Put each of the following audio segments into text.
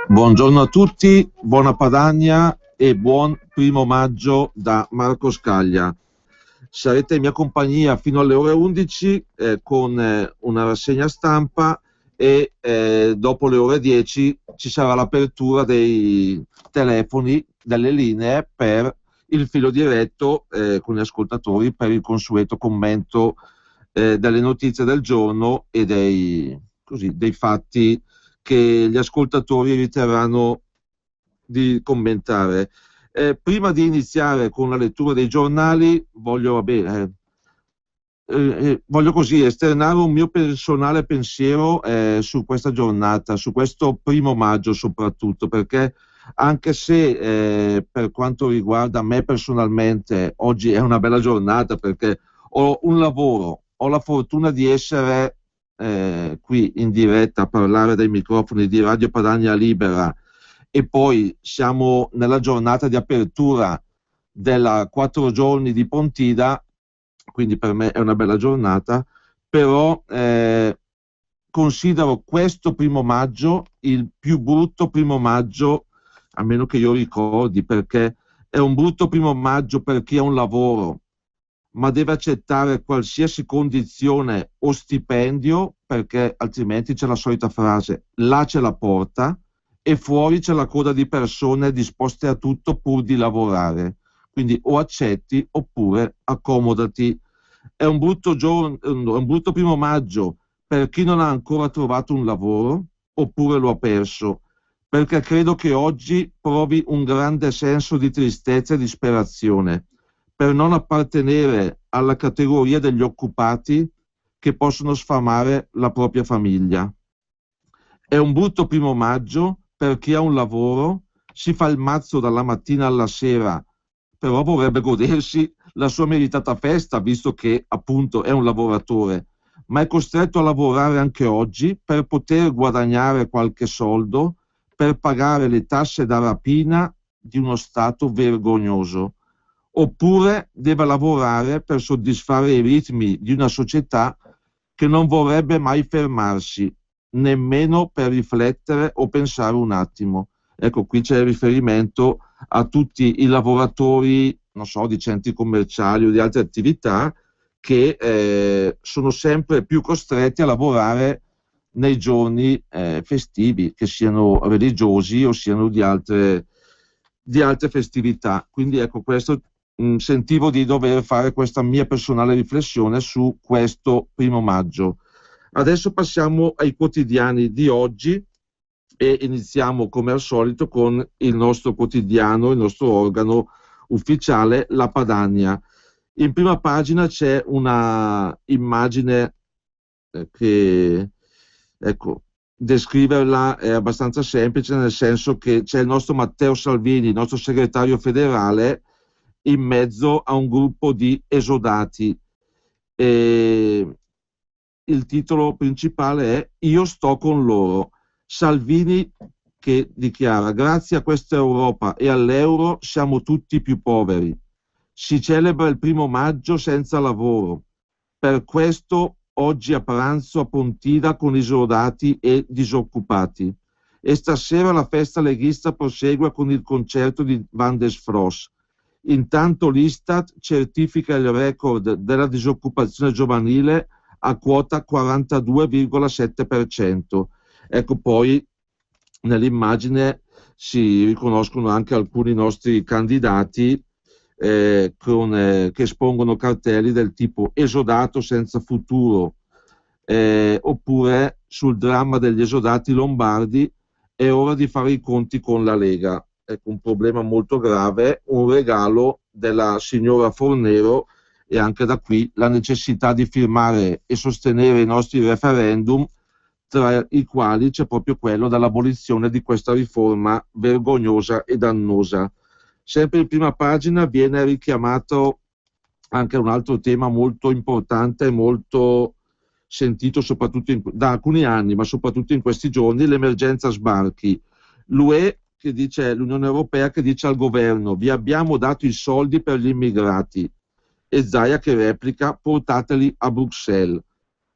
Buongiorno a tutti, buona Padania e buon 1° maggio da Marco Scaglia. Sarete in mia compagnia fino alle ore 11 con una rassegna stampa e dopo le ore 10 ci sarà l'apertura dei telefoni, delle linee per il filo diretto con gli ascoltatori per il consueto commento delle notizie del giorno e dei fatti che gli ascoltatori riterranno di commentare. Prima di iniziare con la lettura dei giornali voglio così esternare un mio personale pensiero su questa giornata, su questo 1° maggio soprattutto, perché anche se per quanto riguarda me personalmente oggi è una bella giornata perché ho un lavoro, ho la fortuna di essere qui in diretta a parlare dai microfoni di Radio Padania Libera e poi siamo nella giornata di apertura della 4 giorni di Pontida, quindi per me è una bella giornata, però considero questo 1° maggio il più brutto 1° maggio, a meno che io ricordi, perché è un brutto 1° maggio per chi ha un lavoro ma deve accettare qualsiasi condizione o stipendio, perché altrimenti c'è la solita frase, là c'è la porta e fuori c'è la coda di persone disposte a tutto pur di lavorare. Quindi o accetti oppure accomodati. È un brutto 1° maggio per chi non ha ancora trovato un lavoro oppure lo ha perso, perché credo che oggi provi un grande senso di tristezza e disperazione per non appartenere alla categoria degli occupati che possono sfamare la propria famiglia. È un brutto 1° maggio per chi ha un lavoro, si fa il mazzo dalla mattina alla sera, però vorrebbe godersi la sua meritata festa, visto che appunto è un lavoratore, ma è costretto a lavorare anche oggi per poter guadagnare qualche soldo, per pagare le tasse da rapina di uno Stato vergognoso. Oppure deve lavorare per soddisfare i ritmi di una società che non vorrebbe mai fermarsi, nemmeno per riflettere o pensare un attimo. Ecco, qui c'è il riferimento a tutti i lavoratori, non so, di centri commerciali o di altre attività che sono sempre più costretti a lavorare nei giorni festivi, che siano religiosi o siano di altre festività. Quindi ecco, questo sentivo di dover fare questa mia personale riflessione su questo 1° maggio. Adesso passiamo ai quotidiani di oggi e iniziamo come al solito con il nostro quotidiano, il nostro organo ufficiale, La Padania. In prima pagina c'è una immagine che, ecco, descriverla è abbastanza semplice, nel senso che c'è il nostro Matteo Salvini, il nostro segretario federale, in mezzo a un gruppo di esodati. Il titolo principale è "Io sto con loro". Salvini che dichiara: grazie a questa Europa e all'euro siamo tutti più poveri. Si celebra il 1° maggio senza lavoro. Per questo oggi a pranzo a Pontida con esodati e disoccupati. E stasera la festa leghista prosegue con il concerto di Van der Sfros. Intanto l'Istat certifica il record della disoccupazione giovanile a quota 42,7%. Ecco, poi nell'immagine si riconoscono anche alcuni nostri candidati che espongono cartelli del tipo "esodato senza futuro", oppure "sul dramma degli esodati lombardi è ora di fare i conti con la Lega". Ecco, un problema molto grave, un regalo della signora Fornero, e anche da qui la necessità di firmare e sostenere i nostri referendum, tra i quali c'è proprio quello dell'abolizione di questa riforma vergognosa e dannosa. Sempre in prima pagina viene richiamato anche un altro tema molto importante e molto sentito soprattutto da alcuni anni, ma soprattutto in questi giorni, l'emergenza sbarchi. L'UE che dice, l'Unione Europea che dice al governo: vi abbiamo dato i soldi per gli immigrati, e Zaia che replica: portateli a Bruxelles.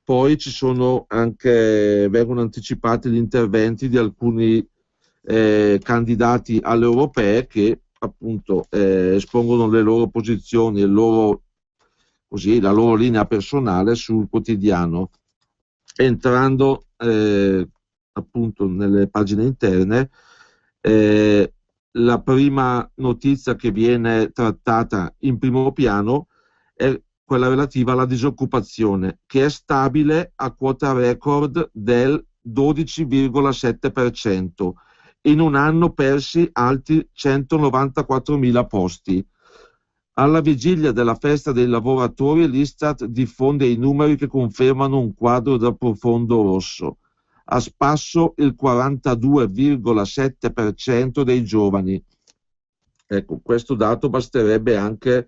Poi ci sono anche, vengono anticipati gli interventi di alcuni candidati alle europee che appunto espongono le loro posizioni e la loro linea personale sul quotidiano. Entrando appunto nelle pagine interne, la prima notizia che viene trattata in primo piano è quella relativa alla disoccupazione, che è stabile a quota record del 12,7%. In un anno persi altri 194.000 posti. Alla vigilia della festa dei lavoratori, l'Istat diffonde i numeri che confermano un quadro da profondo rosso. A spasso il 42,7% dei giovani. Ecco, questo dato basterebbe anche,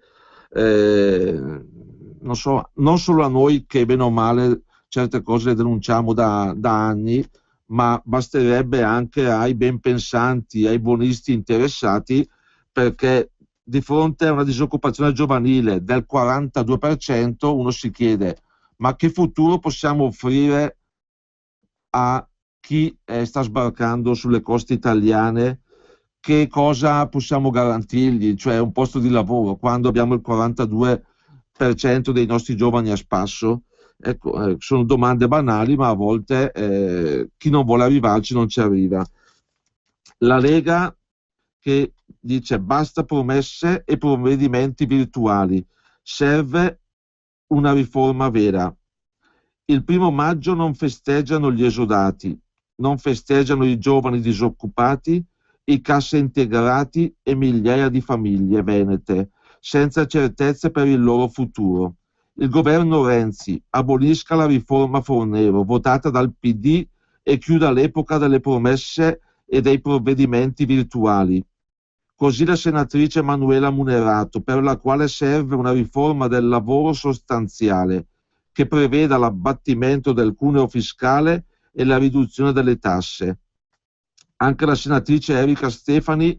non solo a noi che bene o male certe cose le denunciamo da anni, ma basterebbe anche ai ben pensanti, ai buonisti interessati, perché di fronte a una disoccupazione giovanile del 42% uno si chiede: ma che futuro possiamo offrire a chi sta sbarcando sulle coste italiane? Che cosa possiamo garantirgli? Cioè un posto di lavoro, quando abbiamo il 42% dei nostri giovani a spasso? Ecco, sono domande banali, ma a volte chi non vuole arrivarci non ci arriva. La Lega che dice: basta promesse e provvedimenti virtuali, serve una riforma vera. Il 1° maggio non festeggiano gli esodati, non festeggiano i giovani disoccupati, i cassaintegrati e migliaia di famiglie venete senza certezze per il loro futuro. Il governo Renzi abolisca la riforma Fornero votata dal PD e chiuda l'epoca delle promesse e dei provvedimenti virtuali. Così la senatrice Manuela Munerato, per la quale serve una riforma del lavoro sostanziale che preveda l'abbattimento del cuneo fiscale e la riduzione delle tasse. Anche la senatrice Erika Stefani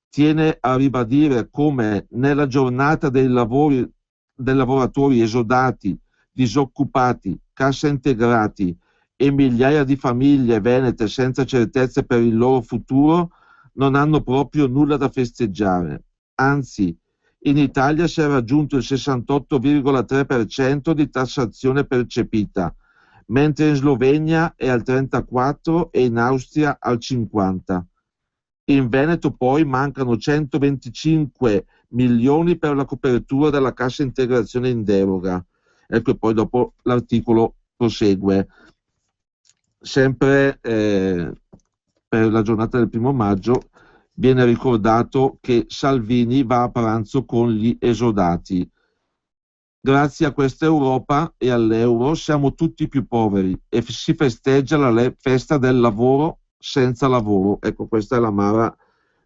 tiene a ribadire come nella giornata dei lavoratori esodati, disoccupati, cassaintegrati e migliaia di famiglie venete senza certezze per il loro futuro non hanno proprio nulla da festeggiare. Anzi, in Italia si è raggiunto il 68,3% di tassazione percepita, mentre in Slovenia è al 34% e in Austria al 50%. In Veneto poi mancano 125 milioni per la copertura della cassa integrazione in deroga. Ecco, e poi dopo l'articolo prosegue. Sempre per la giornata del 1° maggio viene ricordato che Salvini va a pranzo con gli esodati. Grazie a questa Europa e all'euro siamo tutti più poveri e si festeggia la festa del lavoro senza lavoro. Ecco, questa è l'amara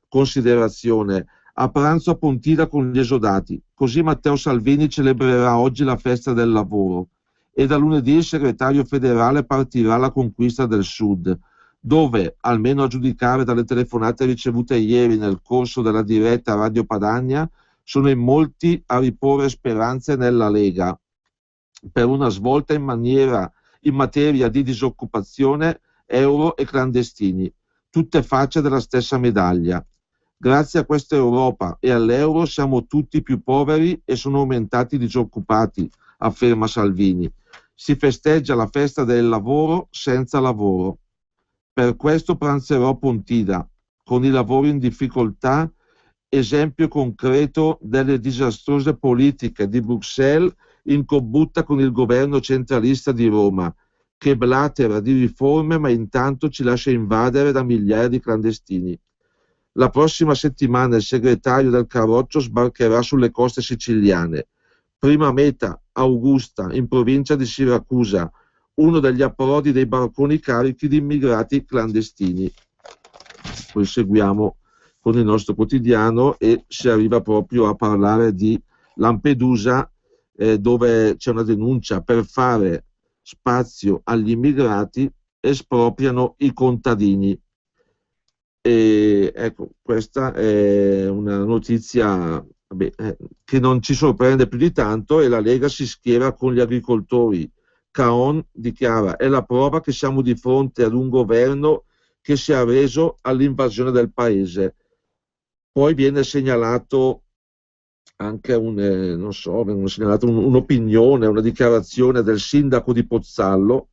considerazione. A pranzo a Pontida con gli esodati. Così Matteo Salvini celebrerà oggi la festa del lavoro e da lunedì il segretario federale partirà alla conquista del Sud, dove, almeno a giudicare dalle telefonate ricevute ieri nel corso della diretta Radio Padania, sono in molti a riporre speranze nella Lega per una svolta in materia di disoccupazione, euro e clandestini, tutte facce della stessa medaglia. Grazie a questa Europa e all'euro siamo tutti più poveri e sono aumentati i disoccupati, afferma Salvini. Si festeggia la festa del lavoro senza lavoro. Per questo pranzerò a Pontida, con i lavori in difficoltà, esempio concreto delle disastrose politiche di Bruxelles in combutta con il governo centralista di Roma, che blatera di riforme ma intanto ci lascia invadere da migliaia di clandestini. La prossima settimana il segretario del Carroccio sbarcherà sulle coste siciliane. Prima meta Augusta, in provincia di Siracusa, uno degli approdi dei barconi carichi di immigrati clandestini. Poi seguiamo con il nostro quotidiano e si arriva proprio a parlare di Lampedusa, dove c'è una denuncia per fare spazio agli immigrati, espropriano i contadini. E ecco, questa è una notizia che non ci sorprende più di tanto, e la Lega si schiera con gli agricoltori. Caon dichiara: è la prova che siamo di fronte ad un governo che si è arreso all'invasione del paese. Poi viene segnalato anche non so, vengono segnalato un'opinione, una dichiarazione del sindaco di Pozzallo,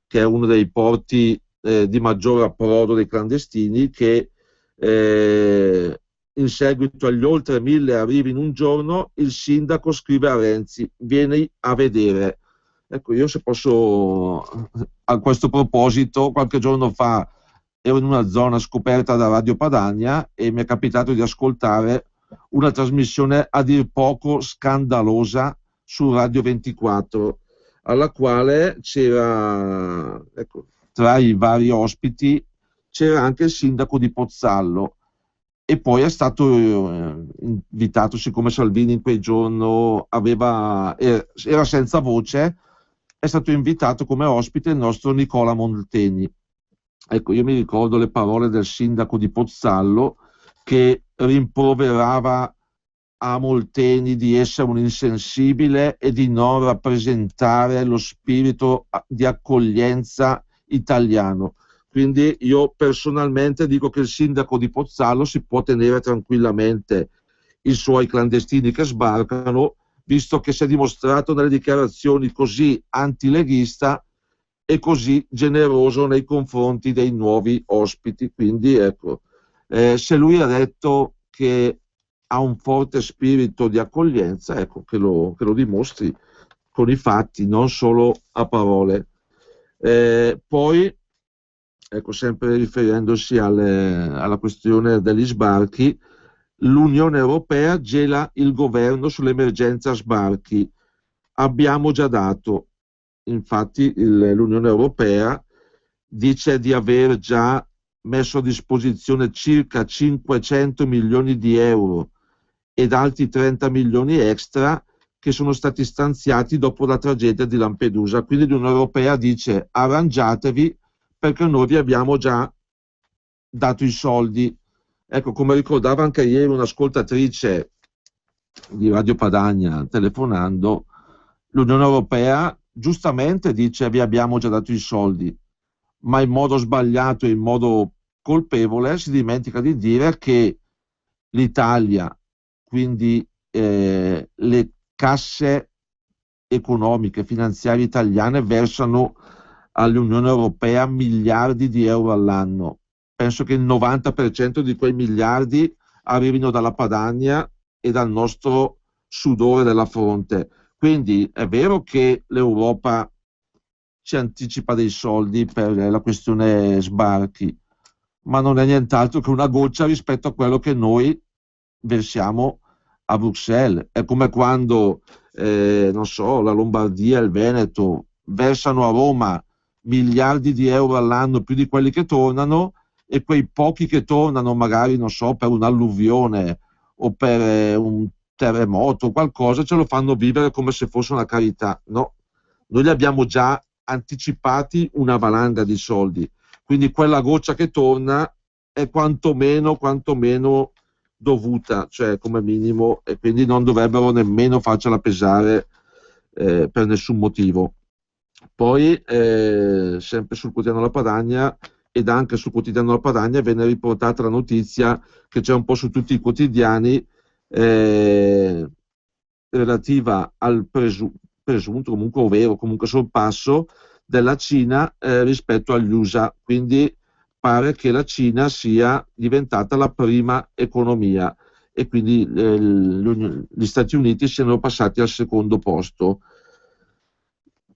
che è uno dei porti di maggior approdo dei clandestini, che in seguito agli oltre 1000 arrivi in un giorno, il sindaco scrive a Renzi: vieni a vedere. Ecco, io se posso, a questo proposito, qualche giorno fa ero in una zona scoperta da Radio Padania e mi è capitato di ascoltare una trasmissione a dir poco scandalosa su Radio 24, alla quale c'era, ecco, tra i vari ospiti c'era anche il sindaco di Pozzallo, e poi è stato invitato, siccome Salvini in quel giorno era senza voce, è stato invitato come ospite il nostro Nicola Molteni. Ecco, io mi ricordo le parole del sindaco di Pozzallo, che rimproverava a Molteni di essere un insensibile e di non rappresentare lo spirito di accoglienza italiano. Quindi io personalmente dico che il sindaco di Pozzallo si può tenere tranquillamente i suoi clandestini che sbarcano, visto che si è dimostrato nelle dichiarazioni così antileghista e così generoso nei confronti dei nuovi ospiti. Quindi ecco, se lui ha detto che ha un forte spirito di accoglienza, ecco, che lo dimostri con i fatti, non solo a parole. Poi, ecco, sempre riferendosi alla questione degli sbarchi, l'Unione Europea gela il governo sull'emergenza sbarchi. Abbiamo già dato. Infatti l'Unione Europea dice di aver già messo a disposizione circa 500 milioni di euro ed altri 30 milioni extra che sono stati stanziati dopo la tragedia di Lampedusa. Quindi l'Unione Europea dice: arrangiatevi, perché noi vi abbiamo già dato i soldi. Ecco, come ricordava anche ieri un'ascoltatrice di Radio Padania telefonando, l'Unione Europea giustamente dice: vi abbiamo già dato i soldi, ma in modo sbagliato e in modo colpevole si dimentica di dire che l'Italia, quindi le casse economiche, finanziarie italiane, versano all'Unione Europea miliardi di euro all'anno. Penso che il 90% di quei miliardi arrivino dalla Padania e dal nostro sudore della fronte. Quindi è vero che l'Europa ci anticipa dei soldi per la questione sbarchi, ma non è nient'altro che una goccia rispetto a quello che noi versiamo a Bruxelles. È come quando, non so, la Lombardia e il Veneto versano a Roma miliardi di euro all'anno più di quelli che tornano, e quei pochi che tornano, magari, non so, per un'alluvione o per un terremoto o qualcosa, ce lo fanno vivere come se fosse una carità. No, noi li abbiamo già anticipati una valanga di soldi, quindi quella goccia che torna è quantomeno dovuta, cioè come minimo, e quindi non dovrebbero nemmeno farcela pesare per nessun motivo. Poi sempre sul quotidiano La Padania, ed anche sul quotidiano La Padania, venne riportata la notizia che c'è un po' su tutti i quotidiani, relativa al presunto, comunque ovvero comunque sorpasso della Cina rispetto agli USA. Quindi pare che la Cina sia diventata la prima economia e quindi gli Stati Uniti siano passati al secondo posto.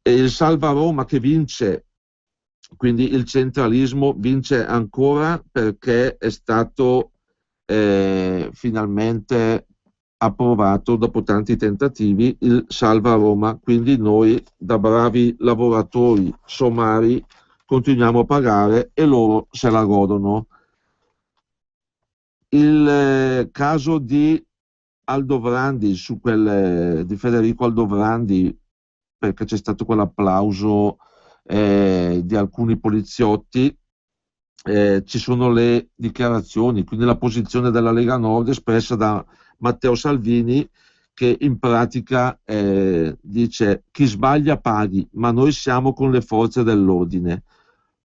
E il Salva Roma che vince, quindi il centralismo vince ancora, perché è stato finalmente approvato dopo tanti tentativi il Salva Roma. Quindi noi, da bravi lavoratori somari, continuiamo a pagare e loro se la godono. Il caso di Aldovrandi, di Federico Aldovrandi, perché c'è stato quell'applauso di alcuni poliziotti. Ci sono le dichiarazioni, quindi la posizione della Lega Nord espressa da Matteo Salvini, che in pratica dice: chi sbaglia paghi, ma noi siamo con le forze dell'ordine.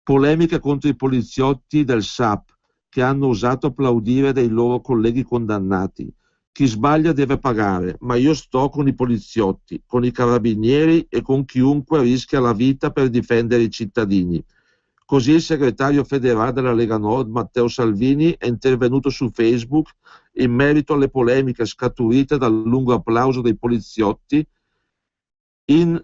Polemiche contro i poliziotti del SAP che hanno osato applaudire dei loro colleghi condannati. Chi sbaglia deve pagare, ma io sto con i poliziotti, con i carabinieri e con chiunque rischia la vita per difendere i cittadini. Così il segretario federale della Lega Nord, Matteo Salvini, è intervenuto su Facebook in merito alle polemiche scaturite dal lungo applauso dei poliziotti in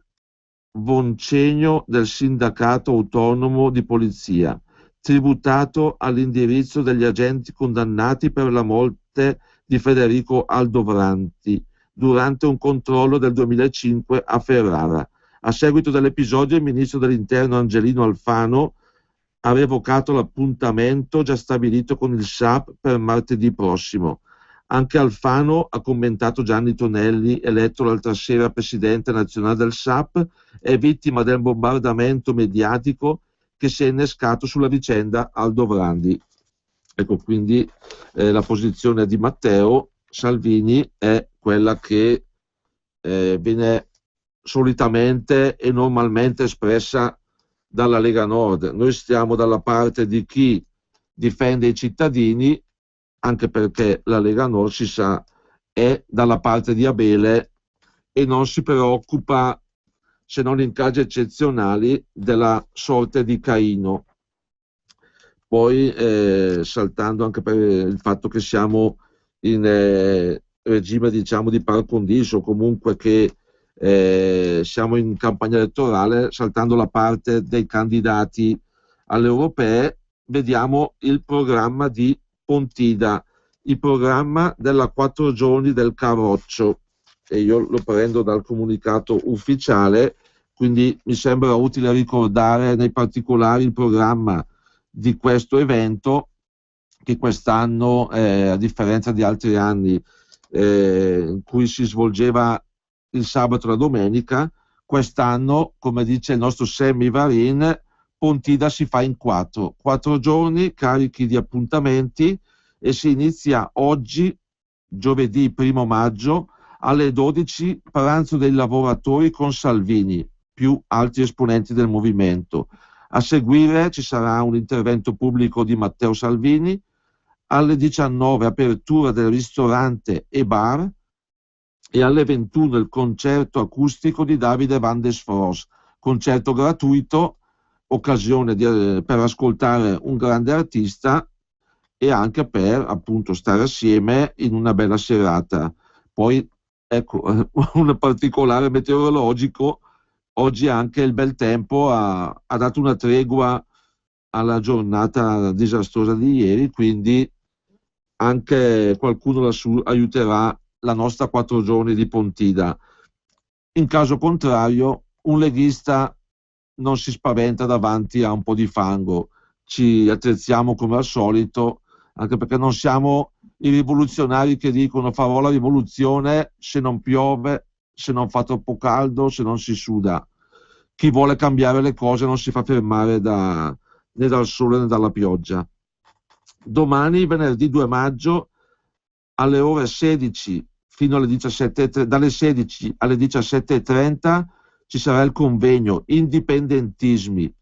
Voncegno del sindacato autonomo di polizia, tributato all'indirizzo degli agenti condannati per la morte di Federico Aldovranti durante un controllo del 2005 a Ferrara. A seguito dell'episodio, il ministro dell'Interno Angelino Alfano ha revocato l'appuntamento già stabilito con il SAP per martedì prossimo. Anche Alfano ha commentato Gianni Tonelli, eletto l'altra sera presidente nazionale del SAP, è vittima del bombardamento mediatico che si è innescato sulla vicenda Aldovranti. Ecco, quindi la posizione di Matteo Salvini è quella che viene solitamente e normalmente espressa dalla Lega Nord. Noi stiamo dalla parte di chi difende i cittadini, anche perché la Lega Nord, si sa, è dalla parte di Abele e non si preoccupa, se non in casi eccezionali, della sorte di Caino. Poi saltando anche per il fatto che siamo in regime, diciamo, di par condicio, comunque che siamo in campagna elettorale, saltando la parte dei candidati alle europee, vediamo il programma di Pontida, il programma della 4 giorni del Carroccio, e io lo prendo dal comunicato ufficiale, quindi mi sembra utile ricordare nei particolari il programma di questo evento, che quest'anno, a differenza di altri anni in cui si svolgeva il sabato e la domenica, quest'anno, come dice il nostro Sammy Varin, Pontida si fa in 4 giorni carichi di appuntamenti, e si inizia oggi, giovedì 1 maggio, alle 12, pranzo dei lavoratori con Salvini, più altri esponenti del movimento. A seguire ci sarà un intervento pubblico di Matteo Salvini, alle 19 apertura del ristorante e bar, e alle 21 il concerto acustico di Davide Van der Sfors, concerto gratuito, occasione per ascoltare un grande artista e anche per, appunto, stare assieme in una bella serata. Poi, ecco, un particolare meteorologico: oggi anche il bel tempo ha dato una tregua alla giornata disastrosa di ieri, quindi anche qualcuno lassù aiuterà la nostra 4 giorni di Pontida. In caso contrario, un leghista non si spaventa davanti a un po' di fango, ci attrezziamo come al solito, anche perché non siamo i rivoluzionari che dicono farò la rivoluzione se non piove, se non fa troppo caldo, se non si suda. Chi vuole cambiare le cose non si fa fermare né dal sole né dalla pioggia. Domani, venerdì 2 maggio, alle ore 16 fino alle 17, dalle 16 alle 17:30 ci sarà il convegno Indipendentismi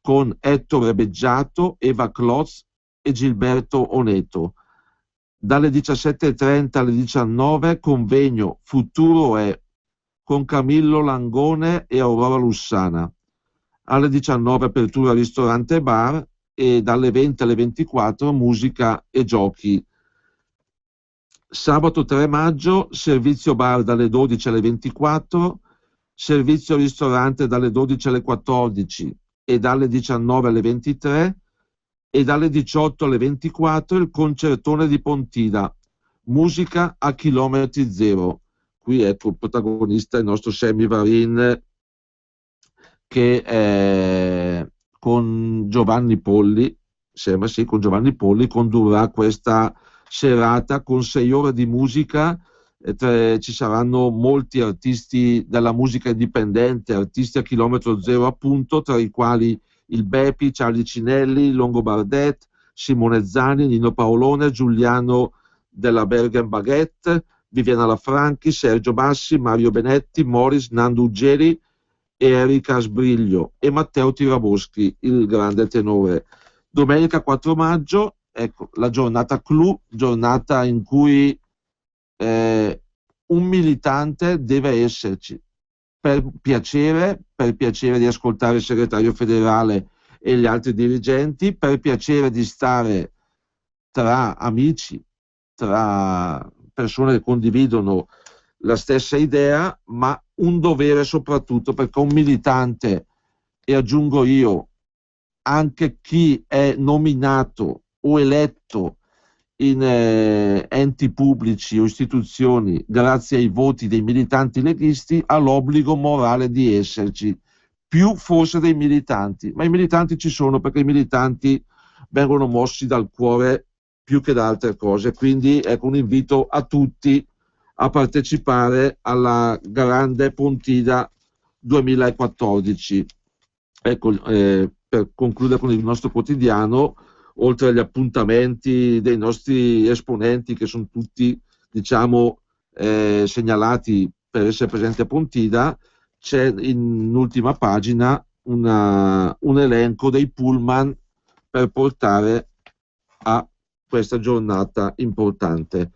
con Ettore Beggiato, Eva Klotz e Gilberto Oneto. Dalle 17:30 alle 19 convegno Futuro è con Camillo Langone e Aurora Lussana. Alle 19 apertura ristorante e bar, e dalle 20 alle 24 musica e giochi. Sabato 3 maggio servizio bar dalle 12 alle 24, servizio ristorante dalle 12 alle 14 e dalle 19 alle 23, e dalle 18 alle 24 il concertone di Pontida, musica a chilometri zero. Qui ecco il protagonista, il nostro Sammy Varin, che con Giovanni Polli, sembra sì, con Giovanni Polli condurrà questa serata con 6 ore di musica ci saranno molti artisti della musica indipendente, artisti a chilometro zero appunto, tra i quali il Bepi, Charlie Cinelli, Longo Bardet, Simone Zani, Nino Paolone, Giuliano della Bergen Baguette, Viviana Lafranchi, Sergio Bassi, Mario Benetti, Morris, Nando Uggeri e Erika Sbriglio e Matteo Tiraboschi, il grande tenore. Domenica 4 maggio, ecco, la giornata clou, giornata in cui un militante deve esserci per piacere di ascoltare il segretario federale e gli altri dirigenti, per piacere di stare tra amici, tra persone che condividono la stessa idea, ma un dovere soprattutto perché un militante, e aggiungo io, anche chi è nominato o eletto in enti pubblici o istituzioni grazie ai voti dei militanti leghisti, ha l'obbligo morale di esserci, più forse dei militanti, ma i militanti ci sono perché i militanti vengono mossi dal cuore più che da altre cose, quindi ecco un invito a tutti a partecipare alla grande Pontida 2014. Ecco, per concludere con il nostro quotidiano, oltre agli appuntamenti dei nostri esponenti che sono tutti, diciamo, segnalati per essere presenti a Pontida, c'è in ultima pagina un elenco dei pullman per portare a questa giornata importante.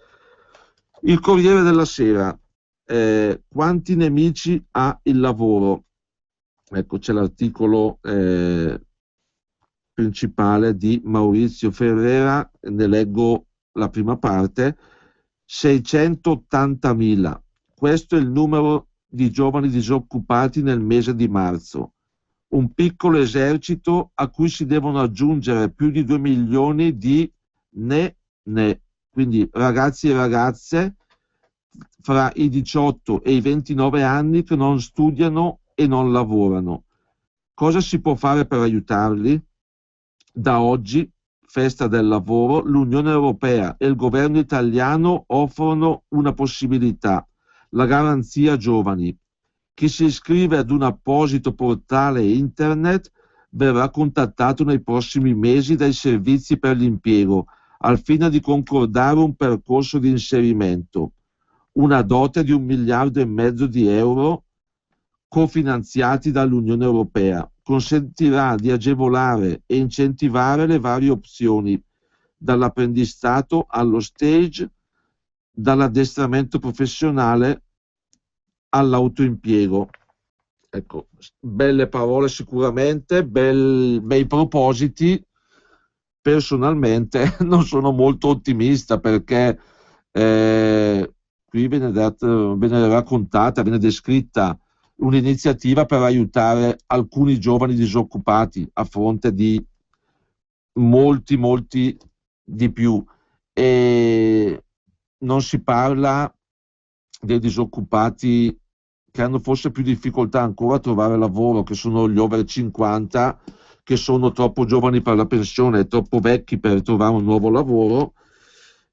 Il Corriere della Sera, quanti nemici ha il lavoro? Ecco, c'è l'articolo principale di Maurizio Ferrera, ne leggo la prima parte. 680.000, questo è il numero di giovani disoccupati nel mese di marzo, un piccolo esercito a cui si devono aggiungere più di 2 milioni di quindi ragazzi e ragazze fra i 18 e i 29 anni che non studiano e non lavorano. Cosa si può fare per aiutarli? Da oggi, festa del lavoro, l'Unione Europea e il governo italiano offrono una possibilità, la garanzia giovani. Chi si iscrive ad un apposito portale internet verrà contattato nei prossimi mesi dai servizi per l'impiego al fine di concordare un percorso di inserimento. Una dote di 1,5 miliardi di euro cofinanziati dall'Unione Europea consentirà di agevolare e incentivare le varie opzioni, dall'apprendistato allo stage, dall'addestramento professionale all'autoimpiego. Ecco, belle parole sicuramente, bei propositi. Personalmente non sono molto ottimista perché qui viene raccontata, viene descritta un'iniziativa per aiutare alcuni giovani disoccupati a fronte di molti di più, e non si parla dei disoccupati che hanno forse più difficoltà ancora a trovare lavoro, che sono gli over 50, che sono troppo giovani per la pensione e troppo vecchi per trovare un nuovo lavoro,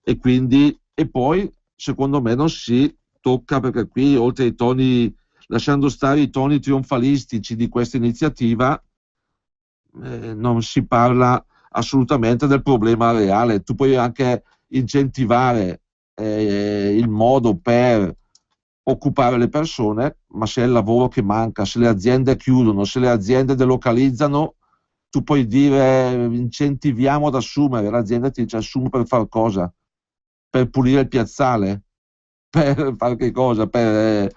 e poi secondo me non si tocca, perché qui oltre ai toni, lasciando stare i toni trionfalistici di questa iniziativa, non si parla assolutamente del problema reale. Tu puoi anche incentivare il modo per occupare le persone, ma se è il lavoro che manca, se le aziende chiudono, se le aziende delocalizzano, tu puoi dire incentiviamo ad assumere, l'azienda ti dice assumo per far cosa? Per pulire il piazzale? Per fare che cosa? Per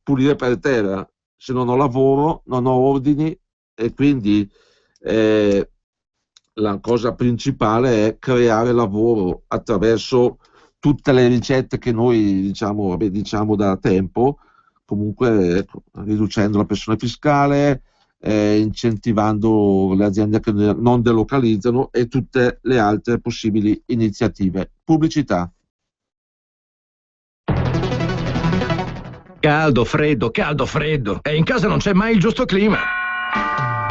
pulire per terra? Se non ho lavoro, non ho ordini, e quindi la cosa principale è creare lavoro attraverso tutte le ricette che noi diciamo da tempo, comunque ecco, riducendo la pressione fiscale, incentivando le aziende che non delocalizzano e tutte le altre possibili iniziative. Pubblicità. Caldo, freddo, e in casa non c'è mai il giusto clima.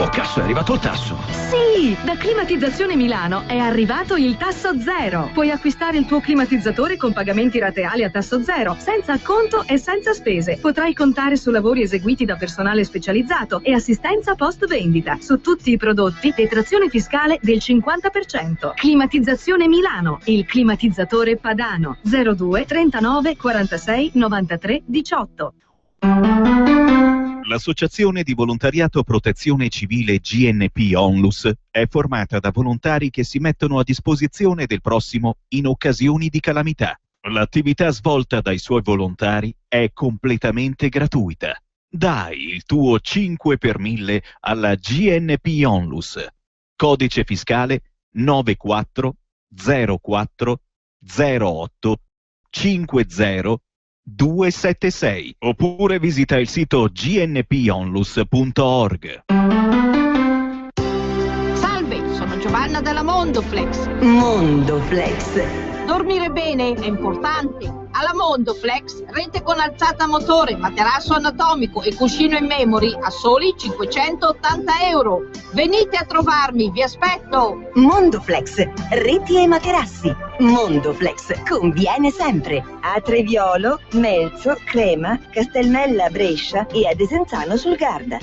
Oh cazzo, è arrivato il tasso! Sì, da Climatizzazione Milano è arrivato il tasso zero. Puoi acquistare il tuo climatizzatore con pagamenti rateali a tasso zero, senza acconto e senza spese. Potrai contare su lavori eseguiti da personale specializzato e assistenza post vendita. Su tutti i prodotti, detrazione fiscale del 50%. Climatizzazione Milano, il climatizzatore padano. 02 39 46 93 18. L'Associazione di Volontariato Protezione Civile GNP Onlus è formata da volontari che si mettono a disposizione del prossimo in occasioni di calamità. L'attività svolta dai suoi volontari è completamente gratuita. Dai il tuo 5 per 1000 alla GNP Onlus. Codice fiscale 9404 08 50 276 oppure visita il sito gnponlus.org. Salve, sono Giovanna della Mondoflex. Mondoflex. Dormire bene è importante. Alla Mondoflex, rete con alzata motore, materasso anatomico e cuscino in memory a soli 580 euro. Venite a trovarmi, vi aspetto. Mondoflex, reti e materassi. Mondoflex conviene sempre. A Treviolo, Melzo, Crema, Castelmella, Brescia e a Desenzano sul Garda.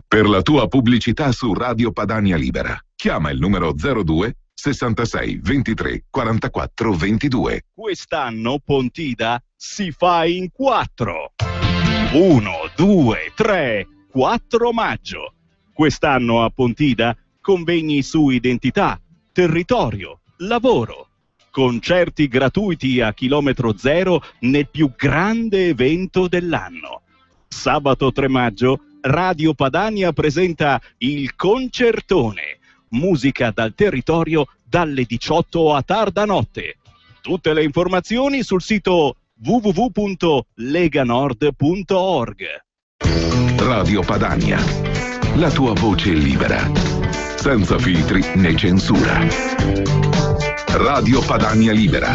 Per la tua pubblicità su Radio Padania Libera, chiama il numero 02 66 23 44 22. Quest'anno Pontida si fa in 4. 1, 2, 3, 4 maggio. Quest'anno a Pontida convegni su identità, territorio, lavoro. Concerti gratuiti a chilometro zero nel più grande evento dell'anno. Sabato 3 maggio Radio Padania presenta il Concertone. Musica dal territorio dalle 18 a tarda notte. Tutte le informazioni sul sito www.leganord.org. Radio Padania, la tua voce libera, senza filtri né censura. Radio Padania Libera,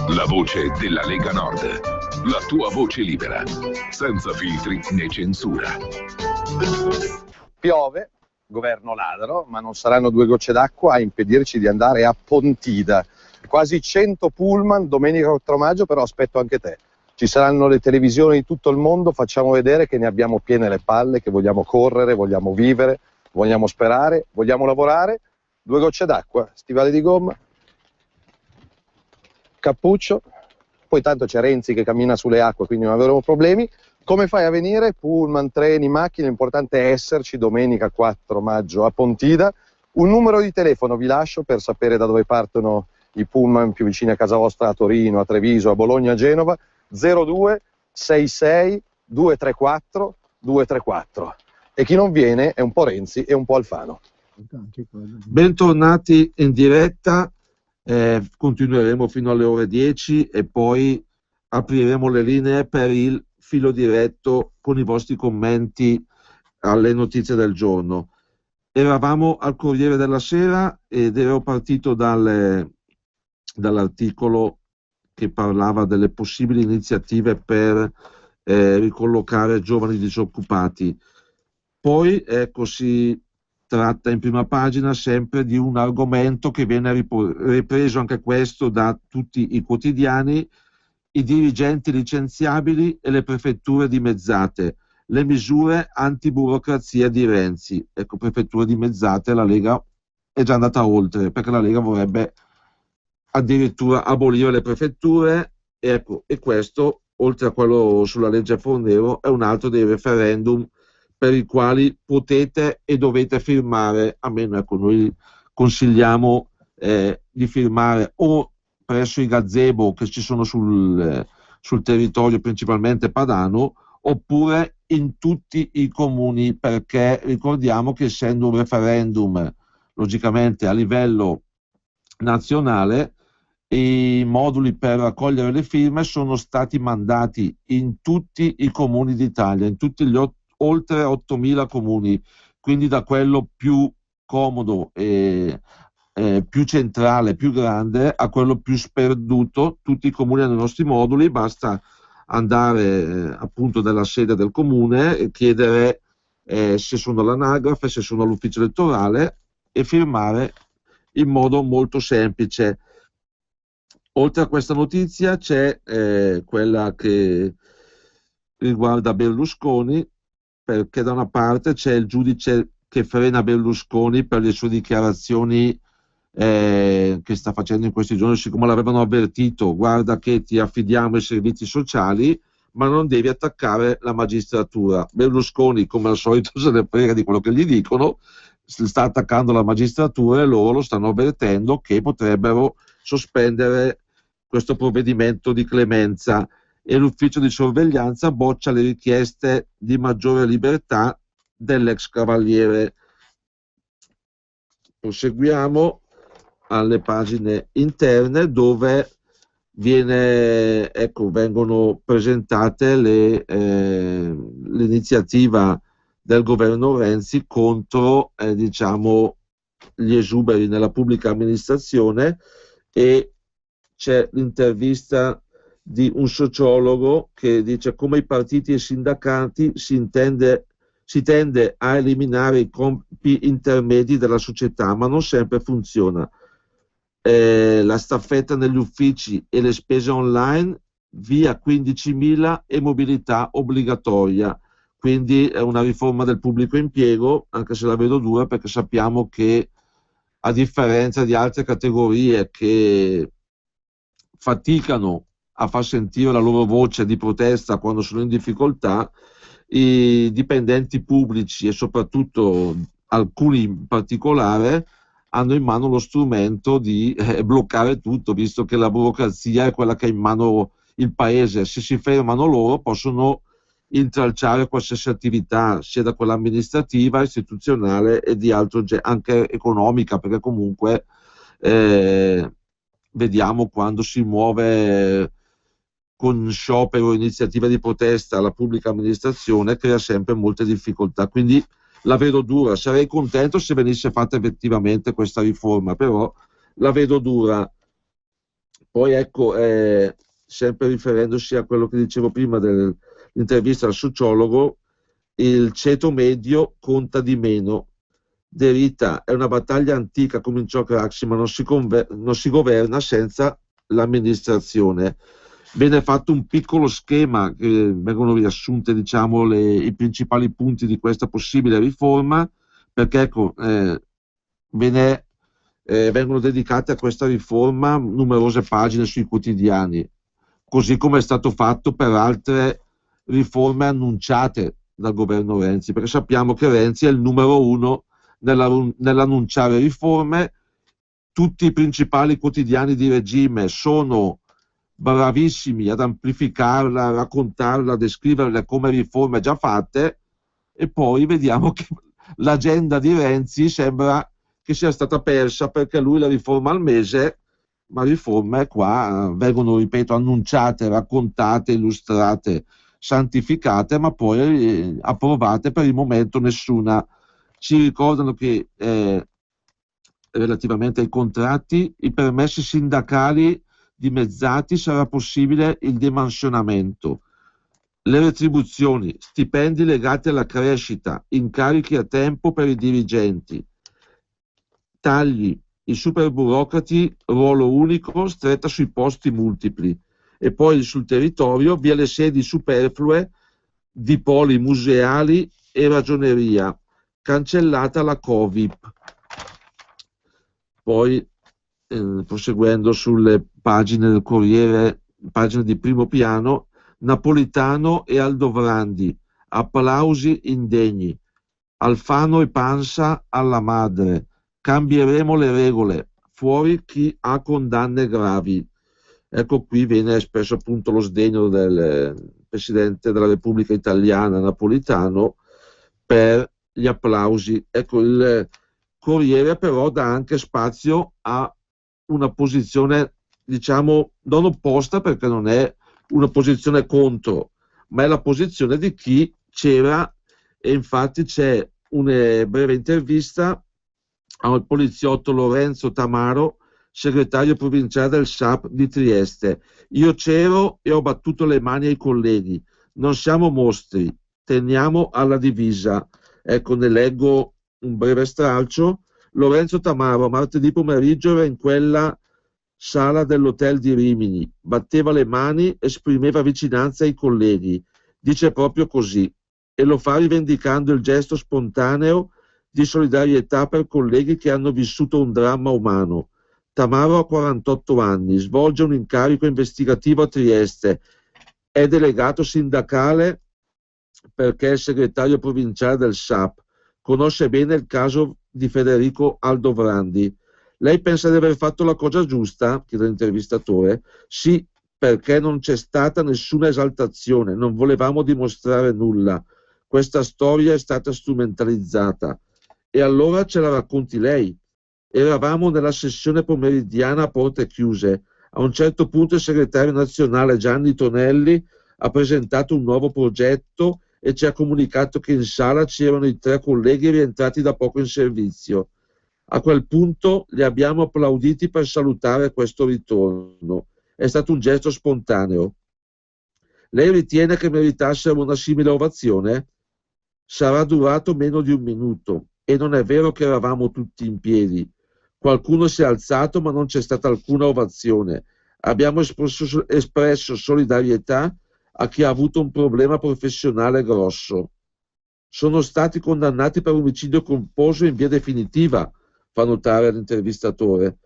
la voce della Lega Nord, la tua voce libera, senza filtri né censura. Piove, governo ladro, ma non saranno 2 gocce d'acqua a impedirci di andare a Pontida. Quasi 100 pullman domenica 4 maggio, però aspetto anche te. Ci saranno le televisioni di tutto il mondo, facciamo vedere che ne abbiamo piene le palle, che vogliamo correre, vogliamo vivere, vogliamo sperare, vogliamo lavorare. 2 gocce d'acqua, stivali di gomma, cappuccio, poi tanto c'è Renzi che cammina sulle acque, quindi non avremo problemi. Come fai a venire? Pullman, treni, macchine, l'importante è esserci domenica 4 maggio a Pontida. Un numero di telefono vi lascio per sapere da dove partono i pullman più vicini a casa vostra, a Torino, a Treviso, a Bologna, a Genova. 02 66 234 234. E chi non viene è un po' Renzi e un po' Alfano. Bentornati in diretta, continueremo fino alle ore 10 e poi apriremo le linee per il filo diretto con i vostri commenti alle notizie del giorno. Eravamo al Corriere della Sera ed ero partito dall'articolo che parlava delle possibili iniziative per ricollocare giovani disoccupati. Poi ecco, si tratta in prima pagina sempre di un argomento che viene ripreso anche questo da tutti i quotidiani: i dirigenti licenziabili e le prefetture dimezzate, le misure antiburocrazia di Renzi. Ecco, prefetture dimezzate, la Lega è già andata oltre, perché la Lega vorrebbe addirittura abolire le prefetture, ecco, e questo, oltre a quello sulla legge Fornero, è un altro dei referendum per i quali potete e dovete firmare, almeno ecco, noi consigliamo di firmare o presso i gazebo che ci sono sul territorio principalmente padano, oppure in tutti i comuni, perché ricordiamo che essendo un referendum logicamente a livello nazionale, i moduli per raccogliere le firme sono stati mandati in tutti i comuni d'Italia, in tutti gli oltre 8.000 comuni, quindi da quello più comodo e più centrale, più grande, a quello più sperduto. Tutti i comuni hanno i nostri moduli, basta andare appunto nella sede del comune e chiedere se sono all'anagrafe, se sono all'ufficio elettorale, e firmare in modo molto semplice. Oltre a questa notizia c'è quella che riguarda Berlusconi, perché da una parte c'è il giudice che frena Berlusconi per le sue dichiarazioni che sta facendo in questi giorni, siccome l'avevano avvertito: guarda che ti affidiamo ai servizi sociali, ma non devi attaccare la magistratura. Berlusconi, come al solito, se ne frega di quello che gli dicono, sta attaccando la magistratura, e loro lo stanno avvertendo che potrebbero sospendere questo provvedimento di clemenza, e l'ufficio di sorveglianza boccia le richieste di maggiore libertà dell'ex cavaliere. Proseguiamo alle pagine interne, dove vengono presentate l'iniziativa del governo Renzi contro gli esuberi nella pubblica amministrazione, e c'è l'intervista di un sociologo che dice: come i partiti e i sindacati si tende a eliminare i compiti intermedi della società, ma non sempre funziona. La staffetta negli uffici e le spese online, via 15.000 e mobilità obbligatoria. Quindi è una riforma del pubblico impiego, anche se la vedo dura, perché sappiamo che, a differenza di altre categorie che faticano a far sentire la loro voce di protesta quando sono in difficoltà, i dipendenti pubblici, e soprattutto alcuni in particolare, hanno in mano lo strumento di bloccare tutto, visto che la burocrazia è quella che ha in mano il paese. Se si fermano loro, possono intralciare qualsiasi attività, sia da quella amministrativa, istituzionale e di altro anche economica, perché comunque vediamo quando si muove con sciopero o iniziativa di protesta la pubblica amministrazione, crea sempre molte difficoltà. Quindi la vedo dura. Sarei contento se venisse fatta effettivamente questa riforma, però la vedo dura. Poi ecco, sempre riferendosi a quello che dicevo prima dell'intervista al sociologo, il ceto medio conta di meno. De Rita: è una battaglia antica, cominciò Craxi, ma non si governa senza l'amministrazione. Viene fatto un piccolo schema, che vengono riassunte i principali punti di questa possibile riforma, perché ecco, vengono dedicate a questa riforma numerose pagine sui quotidiani, così come è stato fatto per altre riforme annunciate dal governo Renzi, perché sappiamo che Renzi è il numero uno nell'annunciare riforme. Tutti i principali quotidiani di regime sono bravissimi ad amplificarla, a raccontarla, a descriverle come riforme già fatte, e poi vediamo che l'agenda di Renzi sembra che sia stata persa, perché lui la riforma al mese, ma riforme qua vengono, ripeto, annunciate, raccontate, illustrate, santificate, ma poi approvate per il momento nessuna. Ci ricordano che relativamente ai contratti, i permessi sindacali dimezzati, sarà possibile il demansionamento. Le retribuzioni, stipendi legati alla crescita, incarichi a tempo per i dirigenti, tagli, i superburocrati, ruolo unico, stretta sui posti multipli, e poi sul territorio via le sedi superflue di poli museali e ragioneria, cancellata la Covip. Poi proseguendo sulle pagine del Corriere, pagina di primo piano: Napolitano e Aldovrandi, applausi indegni. Alfano e Pansa alla madre, cambieremo le regole, fuori chi ha condanne gravi. Ecco, qui viene espresso appunto lo sdegno del Presidente della Repubblica Italiana Napolitano per gli applausi. Ecco, il Corriere però dà anche spazio a una posizione, diciamo, non opposta, perché non è una posizione contro, ma è la posizione di chi c'era, e infatti c'è una breve intervista al poliziotto Lorenzo Tamaro, segretario provinciale del SAP di Trieste. Io c'ero e ho battuto le mani ai colleghi. Non siamo mostri, teniamo alla divisa. Ecco, ne leggo un breve stralcio. Lorenzo Tamaro martedì pomeriggio era in quella sala dell'hotel di Rimini, batteva le mani, esprimeva vicinanza ai colleghi, dice proprio così, e lo fa rivendicando il gesto spontaneo di solidarietà per colleghi che hanno vissuto un dramma umano. Tamaro ha 48 anni, svolge un incarico investigativo a Trieste, è delegato sindacale perché è il segretario provinciale del SAP, conosce bene il caso di Federico Aldovrandi. Lei pensa di aver fatto la cosa giusta? Chiede l'intervistatore. Sì, perché non c'è stata nessuna esaltazione, non volevamo dimostrare nulla. Questa storia è stata strumentalizzata. E allora ce la racconti lei. Eravamo nella sessione pomeridiana a porte chiuse. A un certo punto il segretario nazionale Gianni Tonelli ha presentato un nuovo progetto e ci ha comunicato che in sala c'erano i 3 colleghi rientrati da poco in servizio. A quel punto li abbiamo applauditi per salutare questo ritorno. È stato un gesto spontaneo. Lei ritiene che meritassero una simile ovazione? Sarà durato meno di un minuto e non è vero che eravamo tutti in piedi. Qualcuno si è alzato ma non c'è stata alcuna ovazione. Abbiamo espresso solidarietà a chi ha avuto un problema professionale grosso. Sono stati condannati per omicidio colposo in via definitiva, fa notare l'intervistatore,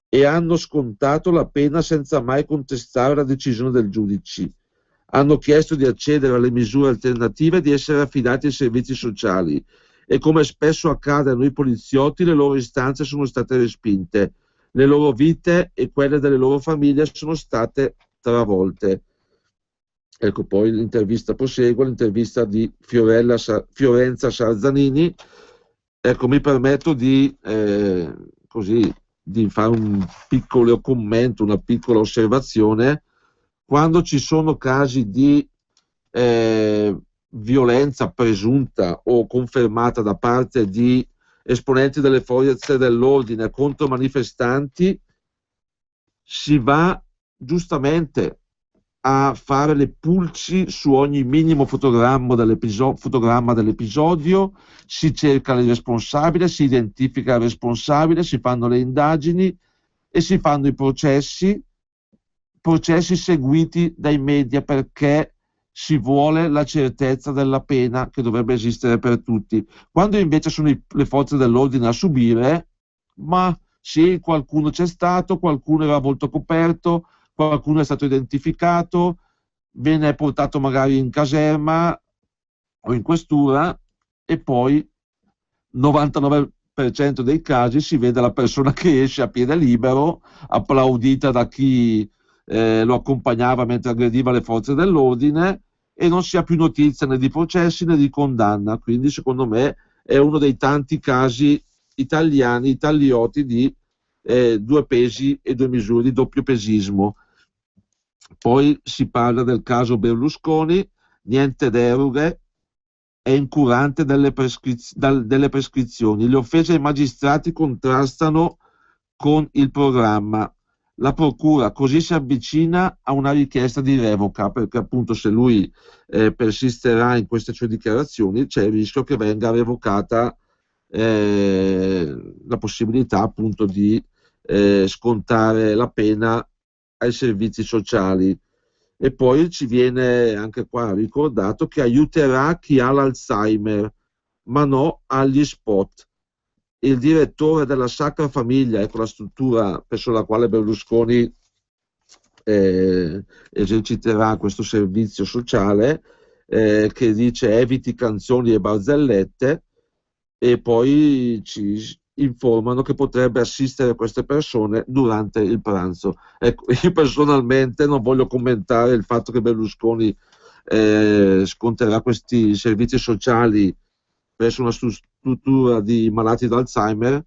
e hanno scontato la pena senza mai contestare la decisione del giudice. Hanno chiesto di accedere alle misure alternative e di essere affidati ai servizi sociali e, come spesso accade a noi poliziotti, le loro istanze sono state respinte. Le loro vite e quelle delle loro famiglie sono state travolte. Ecco, poi l'intervista prosegue, l'intervista di Fiorenza Sarzanini. Ecco, mi permetto di fare un piccolo commento, una piccola osservazione. Quando ci sono casi di violenza presunta o confermata da parte di esponenti delle forze dell'ordine contro manifestanti, si va giustamente a fare le pulci su ogni minimo fotogramma dell'episodio, si cerca il responsabile, si identifica il responsabile, si fanno le indagini e si fanno i processi seguiti dai media, perché si vuole la certezza della pena che dovrebbe esistere per tutti. Quando invece sono le forze dell'ordine a subire, ma sì, qualcuno c'è stato, qualcuno era molto coperto, qualcuno è stato identificato, viene portato magari in caserma o in questura e poi 99% dei casi si vede la persona che esce a piede libero, applaudita da chi lo accompagnava mentre aggrediva le forze dell'ordine, e non si ha più notizia né di processi né di condanna. Quindi secondo me è uno dei tanti casi italiani, italioti di 2 pesi e 2 misure, di doppio pesismo. Poi si parla del caso Berlusconi, niente deroghe, è incurante delle prescrizioni, le offese ai magistrati contrastano con il programma. La procura così si avvicina a una richiesta di revoca, perché appunto se lui persisterà in queste sue dichiarazioni c'è il rischio che venga revocata la possibilità appunto di scontare la pena ai servizi sociali. E poi ci viene anche qua ricordato che aiuterà chi ha l'Alzheimer, ma no agli spot. Il direttore della Sacra Famiglia, ecco la struttura presso la quale Berlusconi eserciterà questo servizio sociale, che dice eviti canzoni e barzellette, e poi ci informano che potrebbe assistere queste persone durante il pranzo. Ecco, io personalmente non voglio commentare il fatto che Berlusconi sconterà questi servizi sociali presso una struttura di malati d'Alzheimer,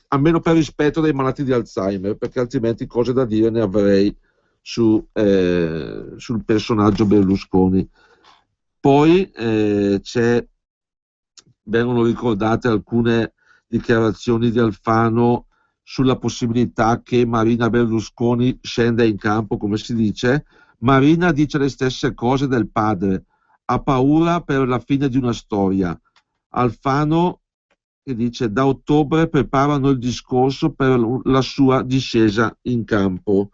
almeno per rispetto dei malati di Alzheimer, perché altrimenti cose da dire ne avrei sul personaggio Berlusconi. Poi vengono ricordate alcune dichiarazioni di Alfano sulla possibilità che Marina Berlusconi scenda in campo, come si dice. Marina dice le stesse cose del padre, ha paura per la fine di una storia. Alfano che dice da ottobre preparano il discorso per la sua discesa in campo.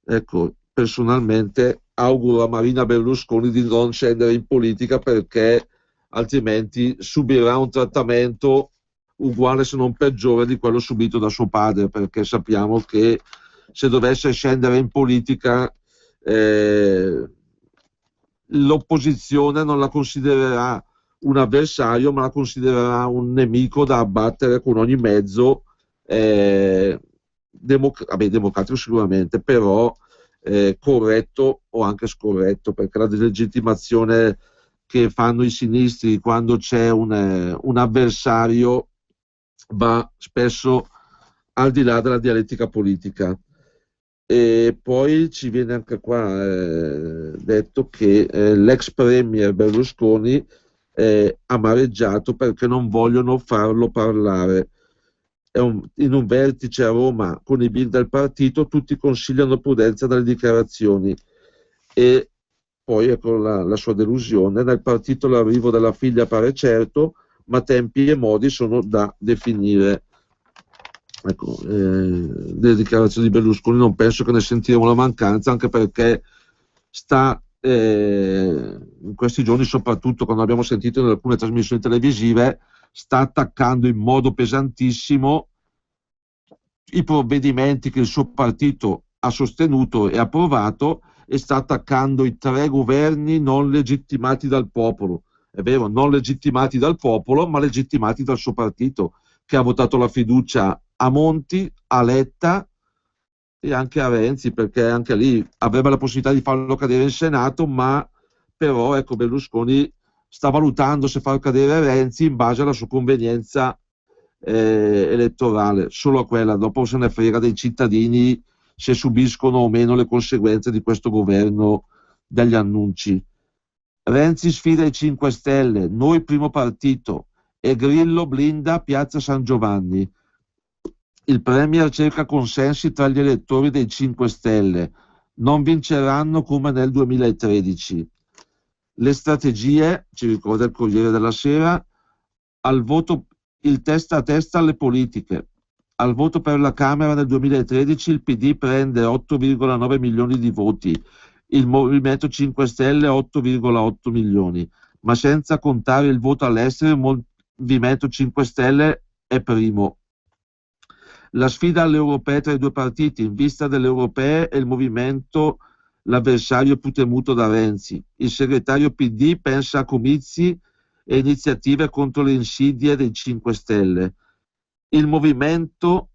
Ecco, personalmente auguro a Marina Berlusconi di non scendere in politica, perché altrimenti subirà un trattamento uguale se non peggiore di quello subito da suo padre, perché sappiamo che se dovesse scendere in politica l'opposizione non la considererà un avversario, ma la considererà un nemico da abbattere con ogni mezzo, democratico sicuramente, però corretto o anche scorretto, perché la delegittimazione che fanno i sinistri quando c'è un avversario va spesso al di là della dialettica politica. E poi ci viene anche qua detto che l'ex premier Berlusconi amareggiato perché non vogliono farlo parlare. In un vertice a Roma con i big del partito tutti consigliano prudenza dalle dichiarazioni, e poi ecco la sua delusione. Nel partito l'arrivo della figlia pare certo, ma tempi e modi sono da definire. Ecco, delle dichiarazioni di Berlusconi non penso che ne sentiremo la mancanza, anche perché sta in questi giorni, soprattutto quando abbiamo sentito in alcune trasmissioni televisive, sta attaccando in modo pesantissimo i provvedimenti che il suo partito ha sostenuto e approvato, e sta attaccando i 3 governi non legittimati dal popolo. È vero, non legittimati dal popolo, ma legittimati dal suo partito, che ha votato la fiducia a Monti, a Letta e anche a Renzi, perché anche lì avrebbe la possibilità di farlo cadere in Senato, ma però ecco, Berlusconi sta valutando se far cadere Renzi in base alla sua convenienza elettorale, solo a quella. Dopo se ne frega dei cittadini se subiscono o meno le conseguenze di questo governo degli annunci. Renzi sfida i 5 Stelle, noi primo partito, e Grillo blinda Piazza San Giovanni. Il Premier cerca consensi tra gli elettori dei 5 Stelle, non vinceranno come nel 2013. Le strategie, ci ricorda il Corriere della Sera, al voto, il testa a testa alle politiche. Al voto per la Camera nel 2013 il PD prende 8,9 milioni di voti, il Movimento 5 Stelle 8,8 milioni, ma senza contare il voto all'estero il Movimento 5 Stelle è primo. La sfida alle europee tra i 2 partiti, in vista delle europee è il Movimento l'avversario più temuto da Renzi. Il segretario PD pensa a comizi e iniziative contro le insidie dei 5 Stelle. Il Movimento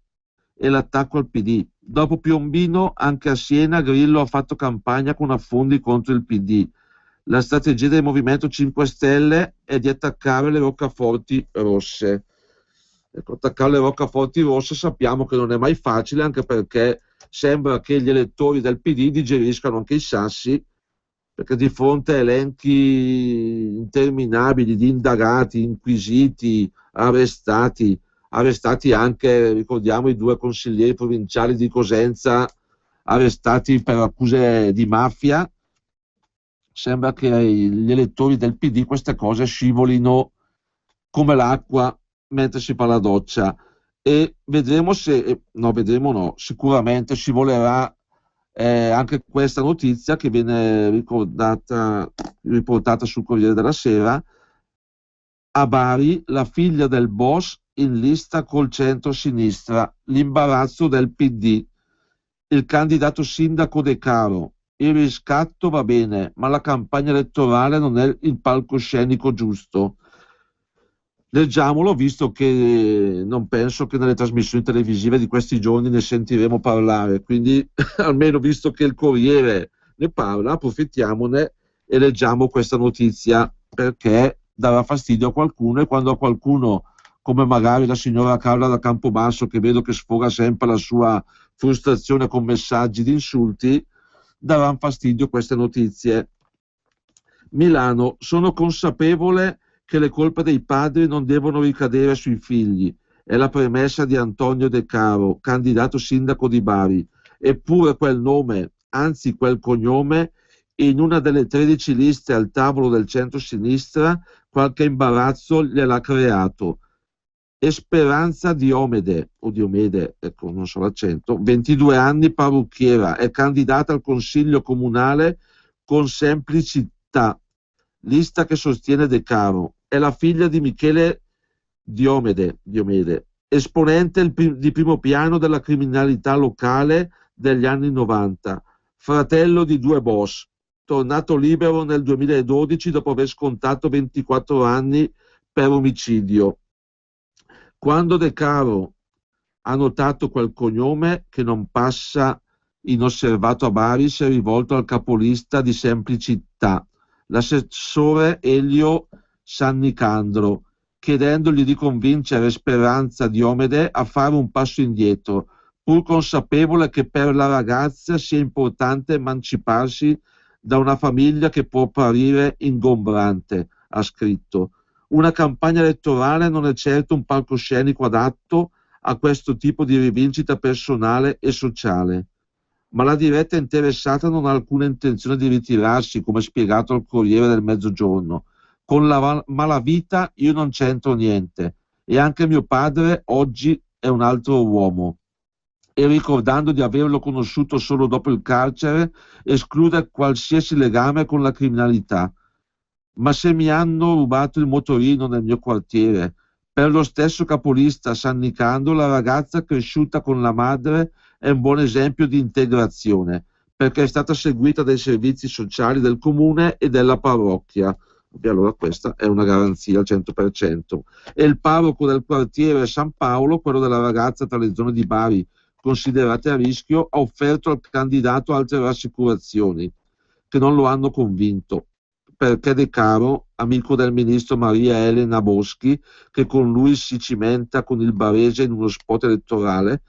e l'attacco al PD. Dopo Piombino, anche a Siena Grillo ha fatto campagna con affondi contro il PD. La strategia del Movimento 5 Stelle è di attaccare le roccaforti rosse. Ecco, attaccare le roccaforti rosse sappiamo che non è mai facile, anche perché sembra che gli elettori del PD digeriscano anche i sassi, perché di fronte a elenchi interminabili di indagati, inquisiti, arrestati anche, ricordiamo, i 2 consiglieri provinciali di Cosenza arrestati per accuse di mafia, sembra che gli elettori del PD queste cose scivolino come l'acqua mentre si fa la doccia, e vedremo se, sicuramente scivolerà anche questa notizia che viene riportata sul Corriere della Sera. A Bari la figlia del boss in lista col centro-sinistra, l'imbarazzo del PD, il candidato sindaco De Caro, il riscatto va bene, ma la campagna elettorale non è il palcoscenico giusto. Leggiamolo, visto che non penso che nelle trasmissioni televisive di questi giorni ne sentiremo parlare, quindi almeno visto che il Corriere ne parla, approfittiamone e leggiamo questa notizia, perché darà fastidio a qualcuno, e quando a qualcuno, come magari la signora Carla da Campobasso, che vedo che sfoga sempre la sua frustrazione con messaggi di insulti, daranno fastidio queste notizie. Milano, sono consapevole che le colpe dei padri non devono ricadere sui figli. è la premessa di Antonio De Caro, candidato sindaco di Bari, eppure quel nome, anzi quel cognome, in una delle 13 liste al tavolo del centro-sinistra, qualche imbarazzo gliel'ha creato. Speranza Diomede, o Diomede, ecco, non so l'accento, 22 anni, parrucchiera, è candidata al consiglio comunale con Semplicità, lista che sostiene De Caro. È la figlia di Michele Diomede, esponente di primo piano della criminalità locale degli anni 90, fratello di due boss, tornato libero nel 2012 dopo aver scontato 24 anni per omicidio. Quando De Caro ha notato quel cognome che non passa inosservato a Bari, si è rivolto al capolista di Semplicità, l'assessore Elio Sannicandro, chiedendogli di convincere Speranza Diomede a fare un passo indietro, pur consapevole che per la ragazza sia importante emanciparsi da una famiglia che può apparire ingombrante, ha scritto. Una campagna elettorale non è certo un palcoscenico adatto a questo tipo di rivincita personale e sociale, ma la diretta interessata non ha alcuna intenzione di ritirarsi, come spiegato al Corriere del Mezzogiorno. Con la malavita io non c'entro niente e anche mio padre oggi è un altro uomo. E ricordando di averlo conosciuto solo dopo il carcere, esclude qualsiasi legame con la criminalità. Ma se mi hanno rubato il motorino nel mio quartiere, per lo stesso capolista Sannicando, la ragazza cresciuta con la madre è un buon esempio di integrazione, perché è stata seguita dai servizi sociali del comune e della parrocchia. E allora questa è una garanzia al 100%. E il parroco del quartiere San Paolo, quello della ragazza tra le zone di Bari considerate a rischio, ha offerto al candidato altre rassicurazioni che non lo hanno convinto, perché De Caro, amico del ministro Maria Elena Boschi, che con lui si cimenta con il barese in uno spot elettorale,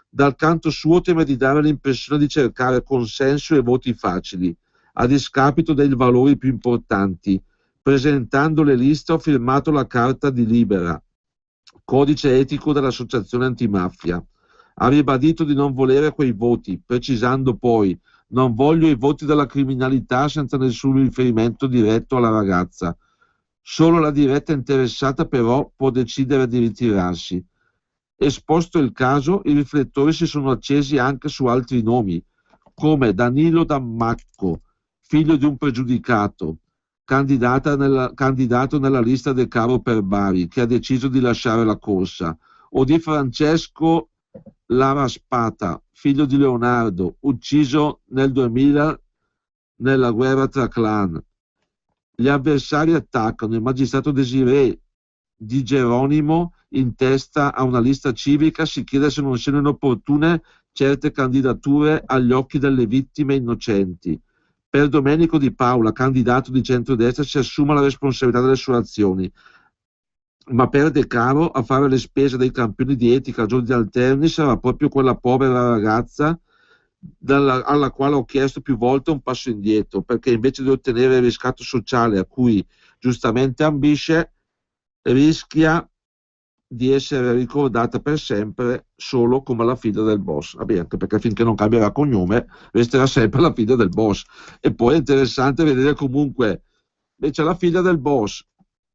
dal canto suo teme di dare l'impressione di cercare consenso e voti facili, a discapito dei valori più importanti. Presentando le liste ho firmato la carta di Libera, codice etico dell'associazione antimafia. Ha ribadito di non volere quei voti, precisando poi: non voglio i voti della criminalità senza nessun riferimento diretto alla ragazza. Solo la diretta interessata però può decidere di ritirarsi. Esposto il caso, i riflettori si sono accesi anche su altri nomi, come Danilo Dammacco, figlio di un pregiudicato, candidato nella lista De Caro per Bari, che ha deciso di lasciare la corsa, o di Francesco Laraspata, figlio di Leonardo, ucciso nel 2000 nella guerra tra clan. Gli avversari attaccano il magistrato Desiré Di Geronimo in testa a una lista civica, si chiede se non siano inopportune certe candidature agli occhi delle vittime innocenti. Per Domenico Di Paola, candidato di centrodestra, si assume la responsabilità delle sue azioni, ma per De Caro a fare le spese dei campioni di etica a giorni alterni sarà proprio quella povera ragazza alla quale ho chiesto più volte un passo indietro, perché invece di ottenere il riscatto sociale a cui giustamente ambisce, rischia di essere ricordata per sempre solo come la figlia del boss. Anche perché finché non cambierà cognome resterà sempre la figlia del boss. E poi è interessante vedere comunque invece la figlia del boss,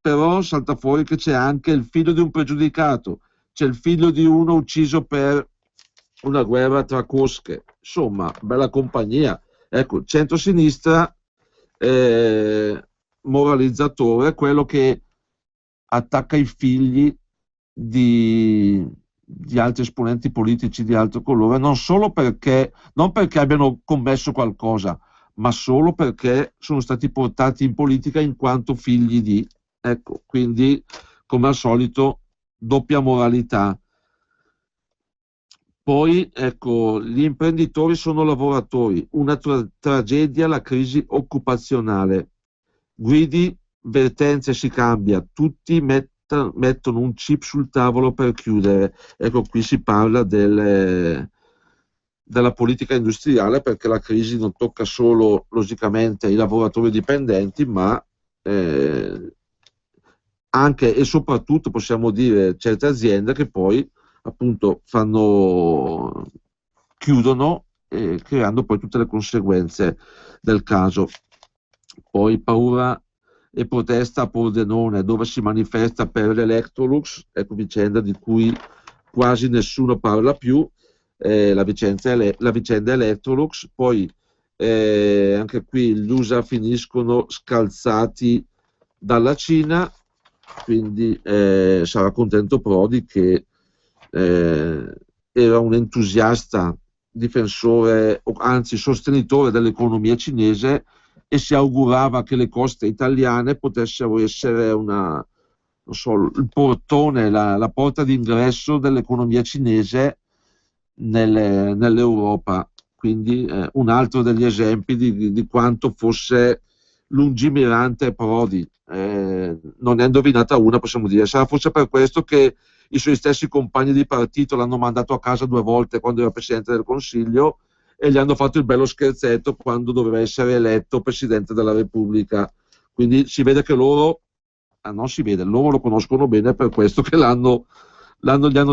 però salta fuori che c'è anche il figlio di un pregiudicato, c'è il figlio di uno ucciso per una guerra tra cosche, insomma, bella compagnia. Ecco, centrosinistra moralizzatore, quello che attacca i figli di altri esponenti politici di altro colore, non perché abbiano commesso qualcosa, ma solo perché sono stati portati in politica in quanto figli di. Ecco, quindi come al solito doppia moralità. Poi, ecco, gli imprenditori sono lavoratori, una tragedia la crisi occupazionale. Guidi, Vertenze si cambia, tutti mettono un chip sul tavolo per chiudere. Ecco, qui si parla della politica industriale, perché la crisi non tocca solo logicamente i lavoratori dipendenti, ma anche e soprattutto possiamo dire certe aziende che poi appunto chiudono, creando poi tutte le conseguenze del caso. Poi paura e protesta a Pordenone, dove si manifesta per l'Electrolux, ecco vicenda di cui quasi nessuno parla più, la vicenda Electrolux. Poi anche qui gli USA finiscono scalzati dalla Cina, quindi sarà contento Prodi, che era un entusiasta difensore, o anzi sostenitore dell'economia cinese, e si augurava che le coste italiane potessero essere il portone, la porta d'ingresso dell'economia cinese nell'Europa. Quindi un altro degli esempi di quanto fosse lungimirante Prodi. Non è indovinata una, possiamo dire. Sarà forse per questo che i suoi stessi compagni di partito l'hanno mandato a casa 2 volte quando era Presidente del Consiglio, e gli hanno fatto il bello scherzetto quando doveva essere eletto Presidente della Repubblica. Quindi si vede che loro lo conoscono bene, per questo che gli hanno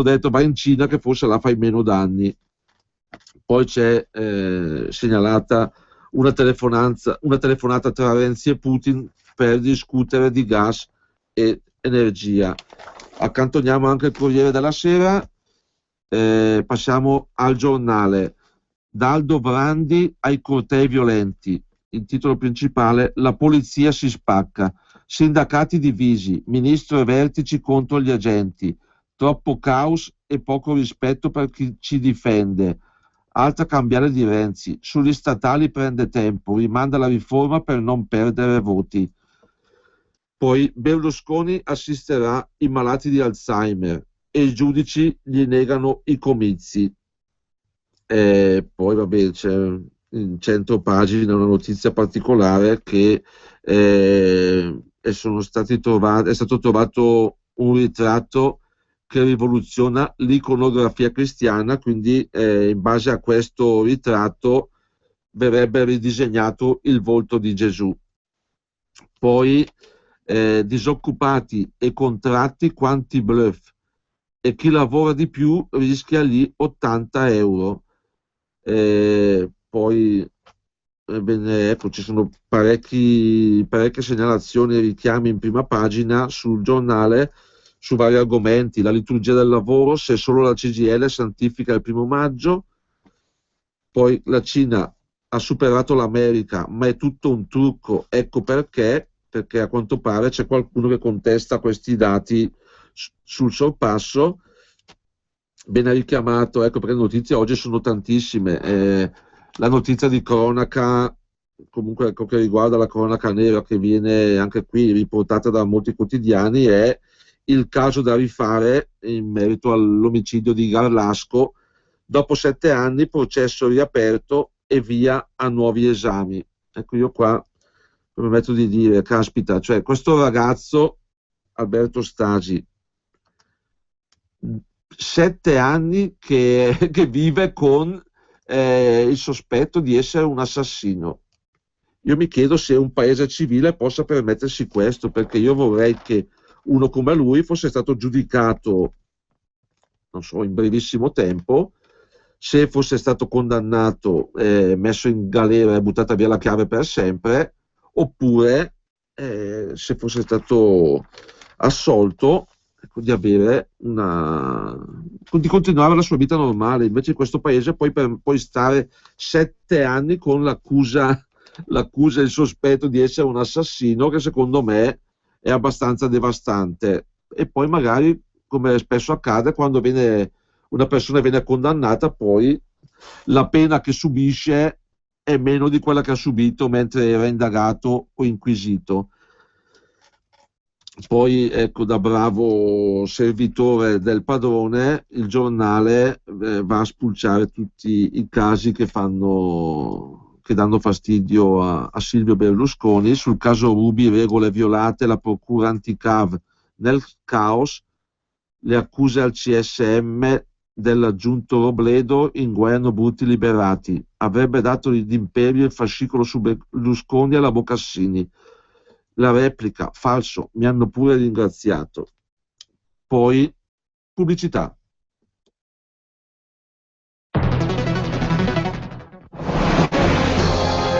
detto vai in Cina che forse là fai meno danni. Poi c'è segnalata una telefonata tra Renzi e Putin per discutere di gas e energia. Accantoniamo anche il Corriere della Sera, passiamo al Giornale. Da Aldo Brandi ai cortei violenti. Il titolo principale: la polizia si spacca, sindacati divisi, ministro e vertici contro gli agenti, troppo caos e poco rispetto per chi ci difende. Altra cambiale di Renzi, sugli statali prende tempo, rimanda la riforma per non perdere voti. Poi Berlusconi assisterà i malati di Alzheimer e i giudici gli negano i comizi. Poi vabbè, c'è in 100 pagine una notizia particolare che è stato trovato un ritratto che rivoluziona l'iconografia cristiana, quindi in base a questo ritratto verrebbe ridisegnato il volto di Gesù. Poi disoccupati e contratti quanti bluff, e chi lavora di più rischia lì 80 euro. Poi ecco, ci sono parecchie segnalazioni e richiami in prima pagina sul Giornale su vari argomenti: la liturgia del lavoro, se solo la CGIL santifica il 1° maggio. Poi la Cina ha superato l'America, ma è tutto un trucco, ecco perché a quanto pare c'è qualcuno che contesta questi dati sul sorpasso. Ben richiamato, ecco perché le notizie oggi sono tantissime. La notizia di cronaca, comunque ecco, che riguarda la cronaca nera, che viene anche qui riportata da molti quotidiani, è il caso da rifare in merito all'omicidio di Garlasco. Dopo 7 anni, processo riaperto e via a nuovi esami. Ecco, io qua mi permetto di dire, caspita, cioè questo ragazzo, Alberto Stasi, 7 anni che vive con il sospetto di essere un assassino. Io mi chiedo se un paese civile possa permettersi questo, perché io vorrei che uno come lui fosse stato giudicato, non so, in brevissimo tempo, se fosse stato condannato, messo in galera e buttata via la chiave per sempre, oppure se fosse stato assolto, ecco, di continuare la sua vita normale. Invece in questo paese poi stare 7 anni con l'accusa e il sospetto di essere un assassino, che secondo me è abbastanza devastante. E poi magari, come spesso accade, quando una persona viene condannata, poi la pena che subisce è meno di quella che ha subito mentre era indagato o inquisito. Poi, ecco, da bravo servitore del padrone, il Giornale va a spulciare tutti i casi che danno fastidio a Silvio Berlusconi. Sul caso Ruby, regole violate, la procura anti-CAV nel caos, le accuse al CSM dell'aggiunto Robledo, in Guerno Bruti liberati, avrebbe dato d'imperio il fascicolo su Berlusconi alla Bocassini. La replica, falso, mi hanno pure ringraziato. Poi, pubblicità.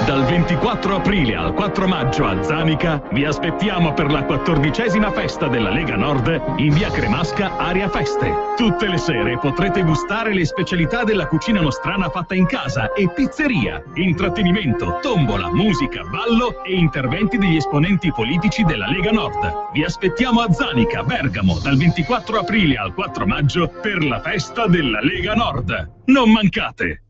Dal 24 aprile al 4 maggio a Zanica vi aspettiamo per la 14ª festa della Lega Nord in via Cremasca, area feste. Tutte le sere potrete gustare le specialità della cucina nostrana fatta in casa e pizzeria, intrattenimento, tombola, musica, ballo e interventi degli esponenti politici della Lega Nord. Vi aspettiamo a Zanica, Bergamo, dal 24 aprile al 4 maggio per la festa della Lega Nord. Non mancate!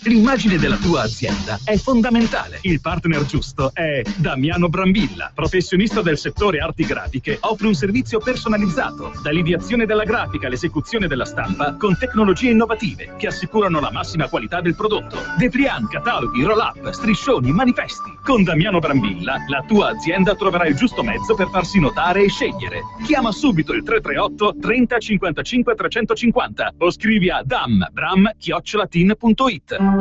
L'immagine della tua azienda è fondamentale. Il partner giusto è Damiano Brambilla, professionista del settore arti grafiche, offre un servizio personalizzato, dall'ideazione della grafica all'esecuzione della stampa con tecnologie innovative che assicurano la massima qualità del prodotto. Dépliant, cataloghi, roll-up, striscioni, manifesti. Con Damiano Brambilla la tua azienda troverà il giusto mezzo per farsi notare e scegliere. Chiama subito il 338 30 55 350 o scrivi a dambram@tin.it.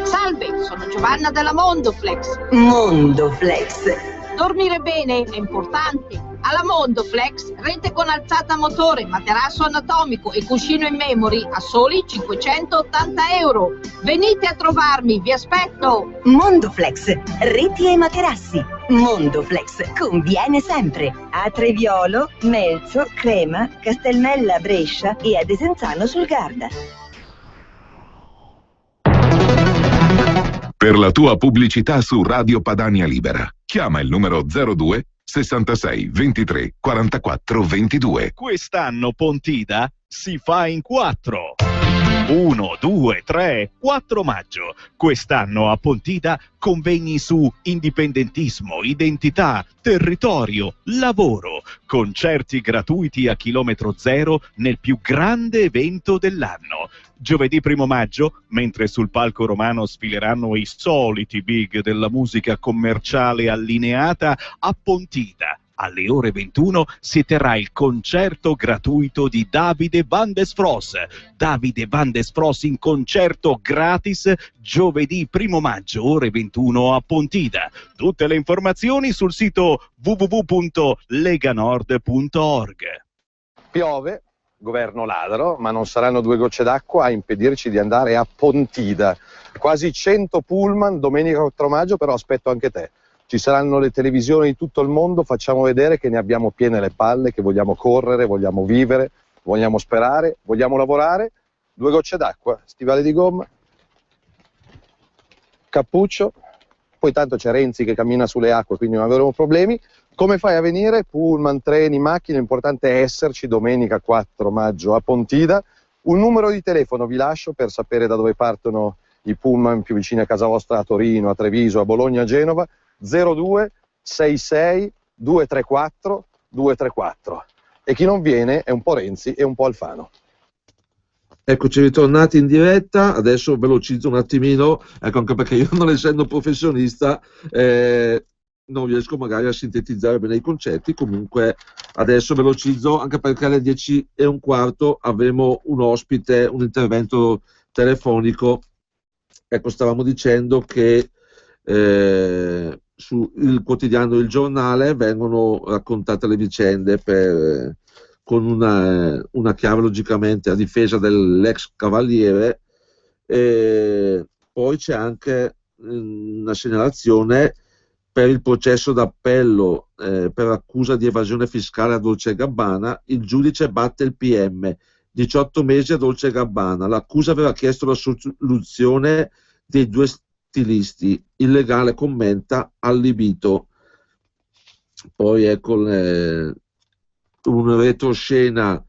Salve, sono Giovanna della Mondoflex. Mondoflex. Dormire bene è importante. Alla Mondoflex, rete con alzata motore, materasso anatomico e cuscino in memory a soli 580 euro. Venite a trovarmi, vi aspetto. Mondoflex, reti e materassi. Mondoflex conviene sempre. A Treviolo, Melzo, Crema, Castelmella, Brescia e a Desenzano sul Garda. Per la tua pubblicità su Radio Padania Libera, chiama il numero 02 66 23 44 22. Quest'anno Pontida si fa in 4. 1, 2, 3, 4 maggio. Quest'anno a Pontida convegni su indipendentismo, identità, territorio, lavoro, concerti gratuiti a chilometro zero nel più grande evento dell'anno. Giovedì 1 maggio, mentre sul palco romano sfileranno i soliti big della musica commerciale allineata, a Pontida alle ore 21 si terrà il concerto gratuito di Davide Van der Sfros. Davide Van der Sfros in concerto gratis giovedì 1 maggio ore 21 a Pontida. Tutte le informazioni sul sito www.leganord.org. Piove, governo ladro, ma non saranno 2 gocce d'acqua a impedirci di andare a Pontida. Quasi 100 pullman domenica 4 maggio, però aspetto anche te. Ci saranno le televisioni di tutto il mondo, facciamo vedere che ne abbiamo piene le palle, che vogliamo correre, vogliamo vivere, vogliamo sperare, vogliamo lavorare. 2 gocce d'acqua, stivali di gomma, cappuccio, poi tanto c'è Renzi che cammina sulle acque, quindi non avremo problemi. Come fai a venire? Pullman, treni, macchine, l'importante è esserci domenica 4 maggio a Pontida. Un numero di telefono vi lascio per sapere da dove partono i pullman più vicini a casa vostra, a Torino, a Treviso, a Bologna, a Genova. 02 66 234 234. E chi non viene è un po' Renzi e un po' Alfano. Eccoci ritornati in diretta, adesso velocizzo un attimino, ecco, anche perché io non essendo professionista non riesco magari a sintetizzare bene i concetti. Comunque adesso velocizzo, anche perché alle 10:15 avremo un ospite, un intervento telefonico. Ecco, stavamo dicendo che sul quotidiano Il Giornale vengono raccontate le vicende con una chiave logicamente a difesa dell'ex cavaliere, e poi c'è anche una segnalazione per il processo d'appello per accusa di evasione fiscale a Dolce & Gabbana. Il giudice batte il PM, 18 mesi a Dolce & Gabbana, l'accusa aveva chiesto la soluzione dei 2 stilisti, il legale commenta allibito. Poi ecco un retroscena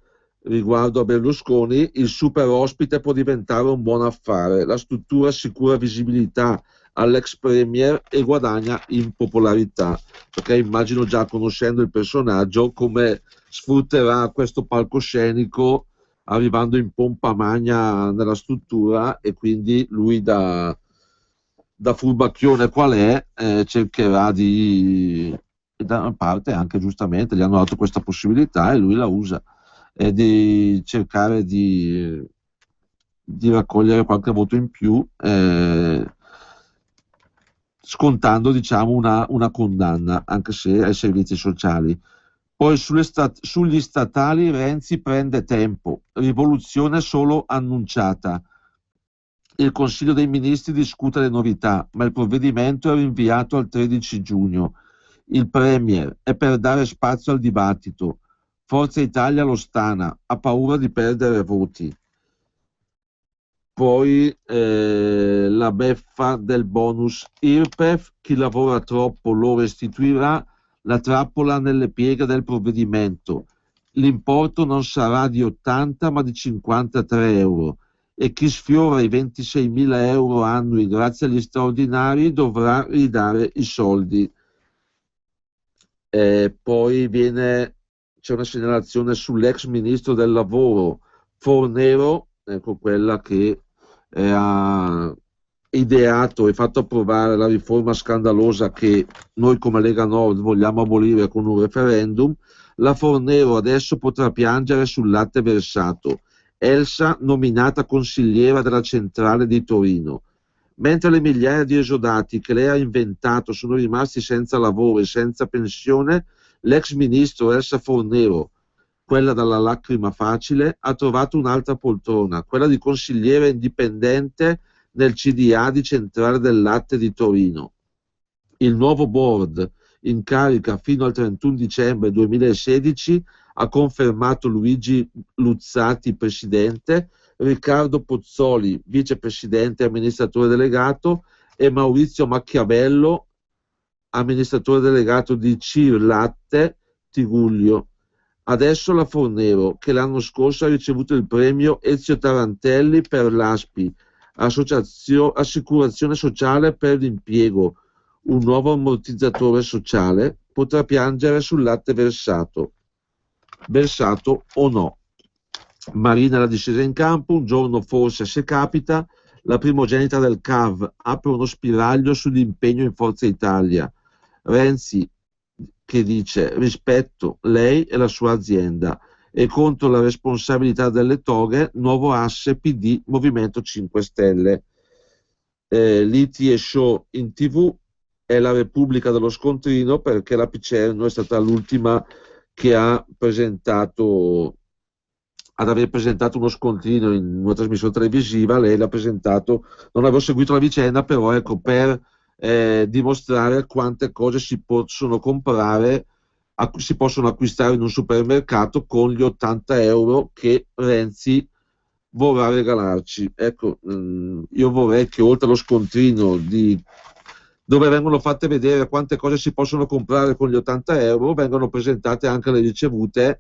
riguardo a Berlusconi: il super ospite può diventare un buon affare, la struttura assicura visibilità all'ex premier e guadagna in popolarità, perché immagino, già conoscendo il personaggio, come sfrutterà questo palcoscenico arrivando in pompa magna nella struttura, e quindi lui da furbacchione qual è, cercherà di, da una parte anche giustamente gli hanno dato questa possibilità e lui la usa, di cercare di raccogliere qualche voto in più, scontando diciamo una condanna, anche se ai servizi sociali. Poi sugli statali Renzi prende tempo, rivoluzione solo annunciata. Il Consiglio dei Ministri discute le novità, ma il provvedimento è rinviato al 13 giugno. Il Premier è per dare spazio al dibattito. Forza Italia lo stana, ha paura di perdere voti. Poi la beffa del bonus IRPEF, chi lavora troppo lo restituirà, la trappola nelle pieghe del provvedimento. L'importo non sarà di 80 ma di 53 euro e chi sfiora i 26.000 euro annui grazie agli straordinari dovrà ridare i soldi. Poi c'è una segnalazione sull'ex ministro del lavoro Fornero, ecco, quella che ha ideato e fatto approvare la riforma scandalosa che noi come Lega Nord vogliamo abolire con un referendum. La Fornero adesso potrà piangere sul latte versato. Elsa nominata consigliera della centrale di Torino. Mentre le migliaia di esodati che lei ha inventato sono rimasti senza lavoro e senza pensione, l'ex ministro Elsa Fornero, quella dalla lacrima facile, ha trovato un'altra poltrona, quella di consigliere indipendente nel CDA di Centrale del Latte di Torino. Il nuovo board, in carica fino al 31 dicembre 2016, ha confermato Luigi Luzzati presidente, Riccardo Pozzoli vicepresidente e amministratore delegato e Maurizio Macchiavello amministratore delegato di CIR Latte Tigullio. Adesso la Fornero, che l'anno scorso ha ricevuto il premio Ezio Tarantelli per l'ASPI, Assicurazione Sociale per l'Impiego, un nuovo ammortizzatore sociale, potrà piangere sul latte versato o no. Marina la discesa in campo, un giorno forse se capita, la primogenita del CAV apre uno spiraglio sull'impegno in Forza Italia. Renzi che dice rispetto lei e la sua azienda e contro la responsabilità delle toghe, nuovo asse PD Movimento 5 Stelle. Liti e show in TV, è la Repubblica dello scontrino perché la Picerno è stata l'ultima che ad aver presentato uno scontrino in una trasmissione televisiva. Lei l'ha presentato, non avevo seguito la vicenda, però ecco, per dimostrare quante cose si possono comprare, si possono acquistare in un supermercato con gli 80 euro che Renzi vorrà regalarci. Ecco, io vorrei che oltre allo scontrino dove vengono fatte vedere quante cose si possono comprare con gli 80 euro, vengono presentate anche le ricevute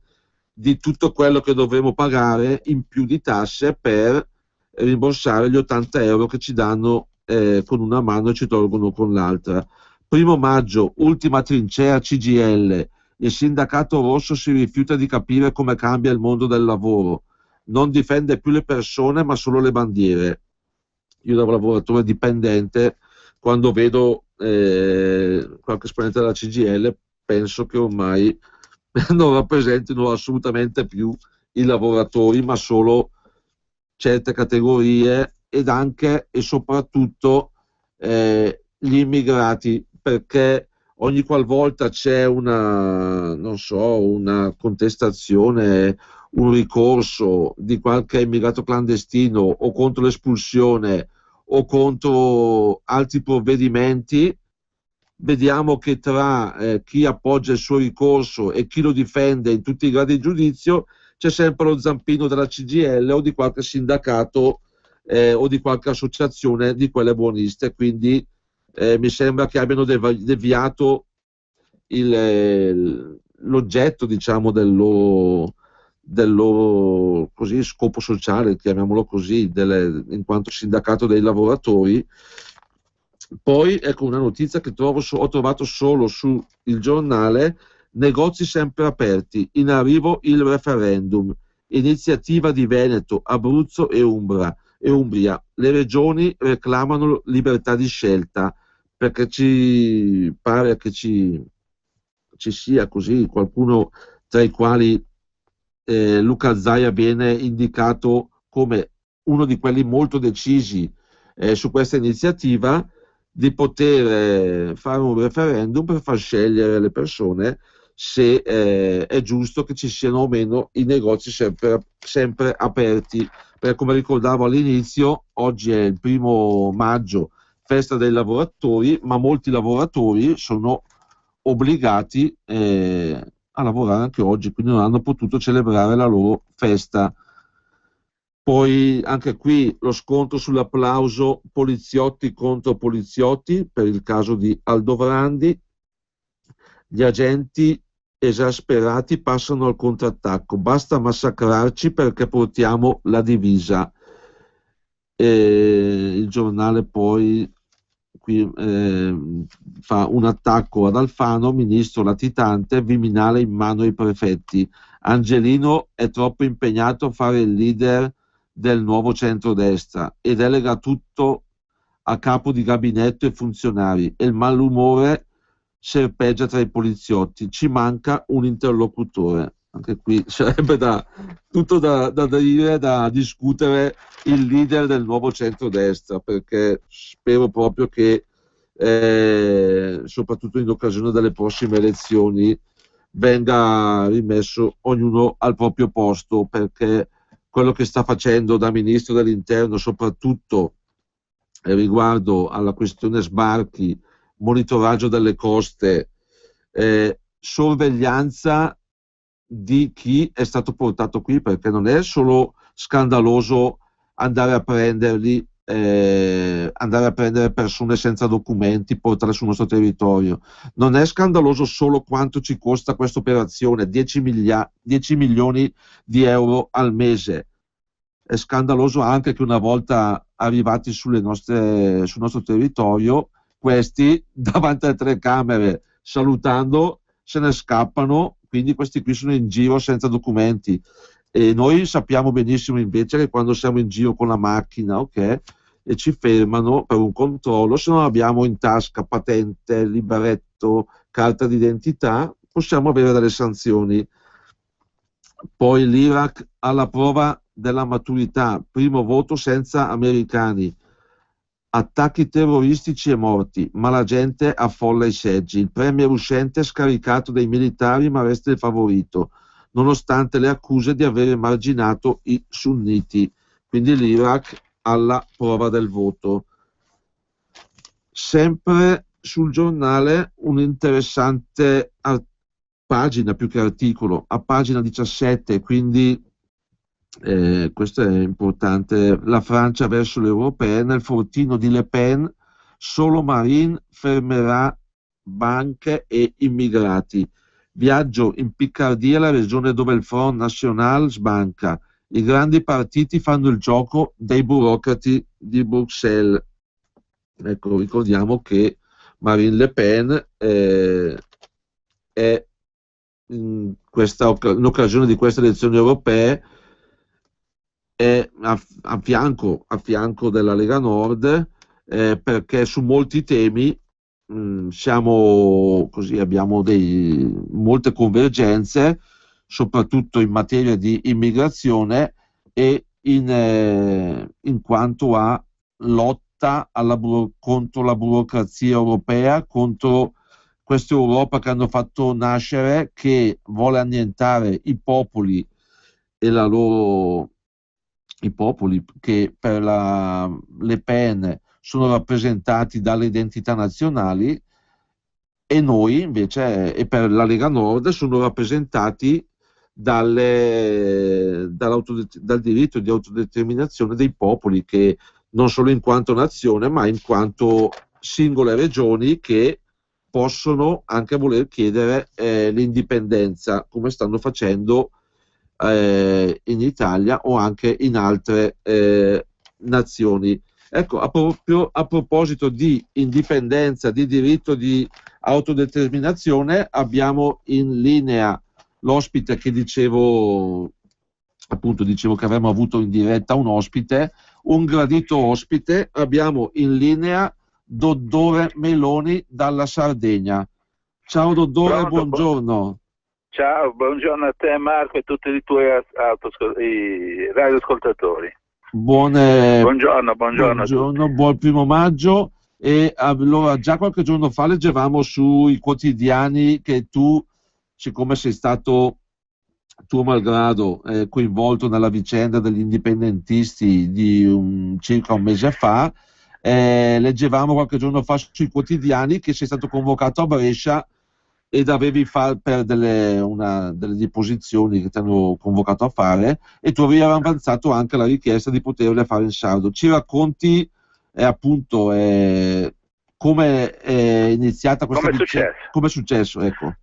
di tutto quello che dovremo pagare in più di tasse per rimborsare gli 80 euro che ci danno con una mano e ci tolgono con l'altra. 1° maggio, ultima trincea CGIL, il sindacato rosso si rifiuta di capire come cambia il mondo del lavoro, non difende più le persone ma solo le bandiere. Io da lavoratore dipendente, quando vedo qualche esponente della CGIL, penso che ormai non rappresentino assolutamente più i lavoratori ma solo certe categorie ed anche e soprattutto gli immigrati, perché ogni qualvolta c'è una contestazione, un ricorso di qualche immigrato clandestino o contro l'espulsione o contro altri provvedimenti, vediamo che tra chi appoggia il suo ricorso e chi lo difende in tutti i gradi di giudizio c'è sempre lo zampino della CGIL o di qualche sindacato o di qualche associazione di quelle buoniste. Quindi mi sembra che abbiano deviato l'oggetto, diciamo, del loro così, scopo sociale, chiamiamolo così, in quanto sindacato dei lavoratori. Poi ecco una notizia che ho trovato solo sul Giornale: negozi sempre aperti, in arrivo il referendum, iniziativa di Veneto, Abruzzo e Umbria. Le regioni reclamano libertà di scelta, perché ci pare che ci sia così qualcuno tra i quali Luca Zaia viene indicato come uno di quelli molto decisi su questa iniziativa, di poter fare un referendum per far scegliere le persone se è giusto che ci siano o meno i negozi sempre aperti, perché come ricordavo all'inizio, oggi è il 1° maggio, festa dei lavoratori, ma molti lavoratori sono obbligati a lavorare anche oggi, quindi non hanno potuto celebrare la loro festa. Poi anche qui lo scontro sull'applauso poliziotti contro poliziotti per il caso di Aldovrandi. Gli agenti esasperati passano al contrattacco, basta massacrarci perché portiamo la divisa. Il giornale poi qui fa un attacco ad Alfano, ministro latitante, Viminale in mano ai prefetti. Angelino è troppo impegnato a fare il leader del nuovo centrodestra e delega tutto a capo di gabinetto e funzionari, e il malumore serpeggia tra i poliziotti, ci manca un interlocutore. Anche qui sarebbe tutto da dire, da discutere il leader del nuovo centrodestra, perché spero proprio che soprattutto in occasione delle prossime elezioni venga rimesso ognuno al proprio posto, perché quello che sta facendo da ministro dell'interno, soprattutto riguardo alla questione sbarchi, monitoraggio delle coste, sorveglianza di chi è stato portato qui, perché non è solo scandaloso andare a prenderli, andare a prendere persone senza documenti, portarle sul nostro territorio. Non è scandaloso solo quanto ci costa questa operazione, 10 milioni di euro al mese. È scandaloso anche che una volta arrivati sul nostro territorio, questi davanti alle telecamere salutando se ne scappano, quindi questi qui sono in giro senza documenti. E noi sappiamo benissimo invece che quando siamo in giro con la macchina, ok, e ci fermano per un controllo, se non abbiamo in tasca patente, libretto, carta d'identità, possiamo avere delle sanzioni. Poi l'Iraq alla prova della maturità, primo voto senza americani, attacchi terroristici e morti, ma la gente affolla i seggi, il premier uscente è scaricato dai militari ma resta il favorito, nonostante le accuse di aver emarginato i sunniti. Quindi l'Iraq alla prova del voto. Sempre sul giornale un'interessante pagina, più che articolo, a pagina 17, quindi questo è importante. La Francia verso le europee, nel fortino di Le Pen solo Marine fermerà banche e immigrati. Viaggio in Piccardia, la regione dove il Front National sbanca. I grandi partiti fanno il gioco dei burocrati di Bruxelles. Ecco, ricordiamo che Marine Le Pen è in occasione di queste elezioni europee è a fianco della Lega Nord, perché su molti temi abbiamo molte convergenze, soprattutto in materia di immigrazione e in quanto a lotta contro la burocrazia europea, contro questa Europa che hanno fatto nascere, che vuole annientare i popoli e i popoli che per Le Pen sono rappresentati dalle identità nazionali, e noi invece, e per la Lega Nord, sono rappresentati dal diritto di autodeterminazione dei popoli, che non solo in quanto nazione ma in quanto singole regioni che possono anche voler chiedere l'indipendenza, come stanno facendo in Italia o anche in altre nazioni. Ecco, proprio a proposito di indipendenza, di diritto di autodeterminazione, abbiamo in linea l'ospite che dicevo che avremmo avuto in diretta, un gradito ospite. Abbiamo in linea Doddore Meloni dalla Sardegna. Ciao Doddore, Pronto, buongiorno. Ciao, buongiorno a te Marco e a tutti i tuoi radioascoltatori. Buongiorno, Buongiorno. buon 1° maggio. E allora già qualche giorno fa leggevamo sui quotidiani che tu, siccome sei stato tuo malgrado coinvolto nella vicenda degli indipendentisti di circa un mese fa, leggevamo qualche giorno fa sui quotidiani che sei stato convocato a Brescia ed avevi per delle deposizioni che ti hanno convocato a fare, e tu avevi avanzato anche la richiesta di poterle fare in sardo. Ci racconti appunto come è iniziata questa vicenda? Come è successo? Ecco.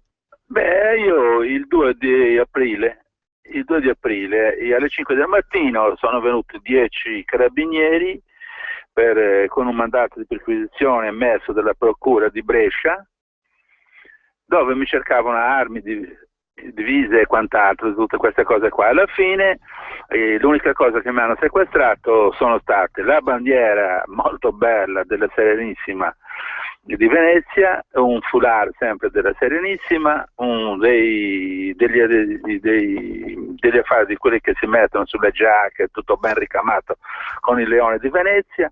Beh, io il 2 di aprile alle 5 del mattino sono venuti 10 carabinieri con un mandato di perquisizione emesso dalla procura di Brescia, dove mi cercavano armi, divise e quant'altro, tutte queste cose qua. Alla fine l'unica cosa che mi hanno sequestrato sono state la bandiera molto bella della Serenissima di Venezia, un foulard sempre della Serenissima, degli affari di quelli che si mettono sulle giacche, tutto ben ricamato con il leone di Venezia,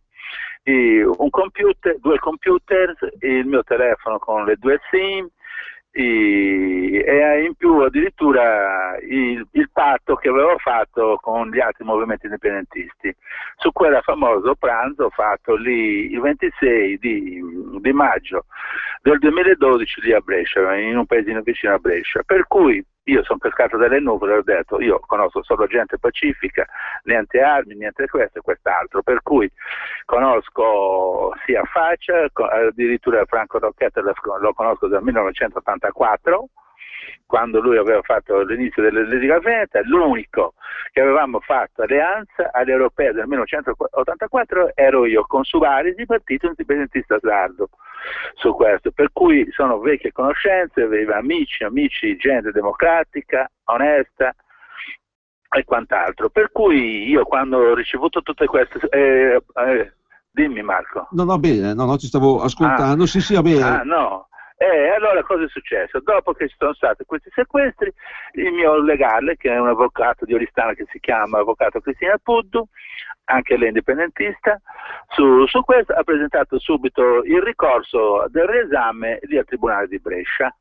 un computer, 2 computer, il mio telefono con le 2 SIM, e in più addirittura il patto che avevo fatto con gli altri movimenti indipendentisti su quella famoso pranzo fatto lì il 26 di maggio del 2012 lì a Brescia, in un paesino vicino a Brescia. Per cui io sono pescato dalle nuvole e ho detto: io conosco solo gente pacifica, niente armi, niente questo e quest'altro, per cui conosco sia Faccia, addirittura Franco Rocchetta lo conosco dal 1984, quando lui aveva fatto l'inizio delle Lega Veneta. L'unico che avevamo fatto alleanza all'Europea del 1984 ero io con Suarez, partito indipendentista sardo, su questo, per cui sono vecchie conoscenze, amici, gente democratica, onesta e quant'altro. Per cui io, quando ho ricevuto tutte queste dimmi Marco. No, bene, no, ci stavo ascoltando. Sì, va bene. No. Allora cosa è successo? Dopo che ci sono stati questi sequestri, il mio legale, che è un avvocato di Oristano che si chiama avvocato Cristina Puddu, anche lei indipendentista, su questo ha presentato subito il ricorso del riesame lì al Tribunale di Brescia.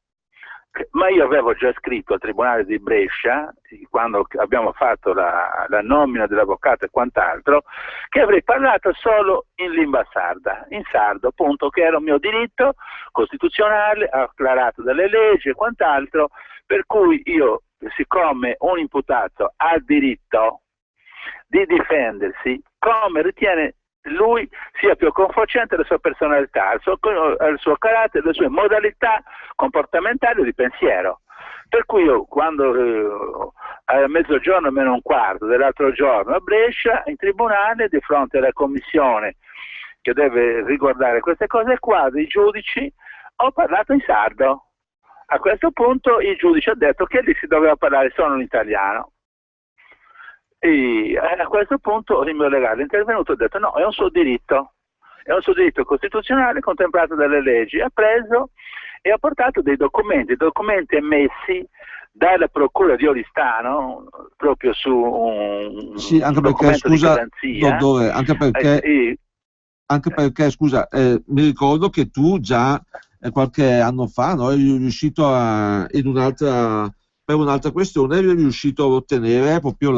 Ma io avevo già scritto al Tribunale di Brescia, quando abbiamo fatto la nomina dell'avvocato e quant'altro, che avrei parlato solo in lingua sarda, in sardo, appunto, che era un mio diritto costituzionale, acclarato dalle leggi e quant'altro, per cui io, siccome un imputato ha il diritto di difendersi come ritiene lui sia più confacente la sua personalità, il suo carattere, le sue modalità comportamentali di pensiero. Per cui io, quando a mezzogiorno meno un quarto dell'altro giorno a Brescia, in tribunale, di fronte alla commissione che deve riguardare queste cose qua, dei giudici, ho parlato in sardo. A questo punto il giudice ha detto che lì si doveva parlare solo in italiano. E a questo punto il mio legale è intervenuto e ha detto: no, è un suo diritto costituzionale contemplato dalle leggi. Ha preso e ha portato dei documenti emessi dalla procura di Oristano, proprio su un anche perché, scusa, dottore, anche perché scusa, mi ricordo che tu già qualche anno fa, no, eri riuscito per un'altra questione, eri riuscito a ottenere proprio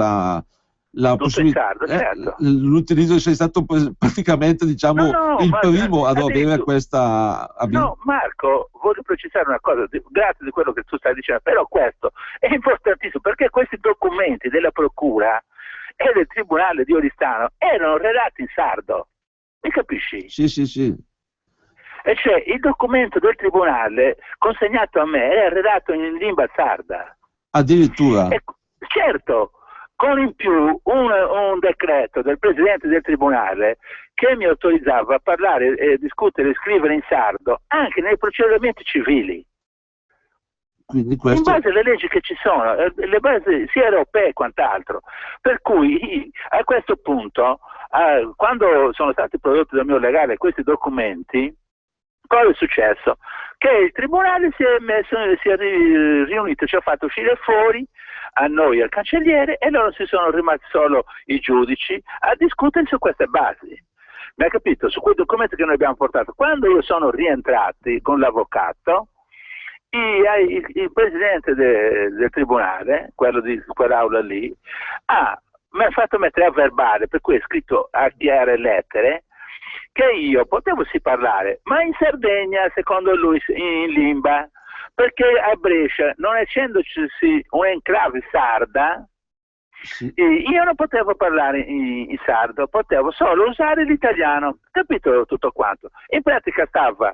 la possibilità, certo. L'utilizzo, sei stato praticamente, diciamo, il primo ad avere questa abilità. No, Marco, voglio precisare una cosa, grazie di quello che tu stai dicendo, però questo è importantissimo, perché questi documenti della procura e del Tribunale di Oristano erano redatti in sardo, mi capisci? Sì. E cioè il documento del Tribunale consegnato a me era redatto in lingua sarda. Addirittura? Certo, con in più un decreto del Presidente del Tribunale che mi autorizzava a parlare, discutere e scrivere in sardo anche nei procedimenti civili. Quindi questo... In base alle leggi che ci sono, le basi sia europee e quant'altro. Per cui a questo punto, quando sono stati prodotti dal mio legale questi documenti, cosa è successo? Che il Tribunale si è riunito, ci ha fatto uscire fuori a noi, al cancelliere, e loro si sono rimasti solo i giudici a discutere su queste basi. Mi hai capito? Su quei documenti che noi abbiamo portato. Quando io sono rientrati con l'avvocato, il presidente del tribunale, quello di quell'aula lì, mi ha fatto mettere a verbale, per cui è scritto a chiare lettere, che io potevo sì parlare, ma in Sardegna, secondo lui, in lingua, perché a Brescia, non essendoci un'enclave sarda, Sì. io non potevo parlare in sardo, potevo solo usare l'italiano, capito tutto quanto. In pratica stava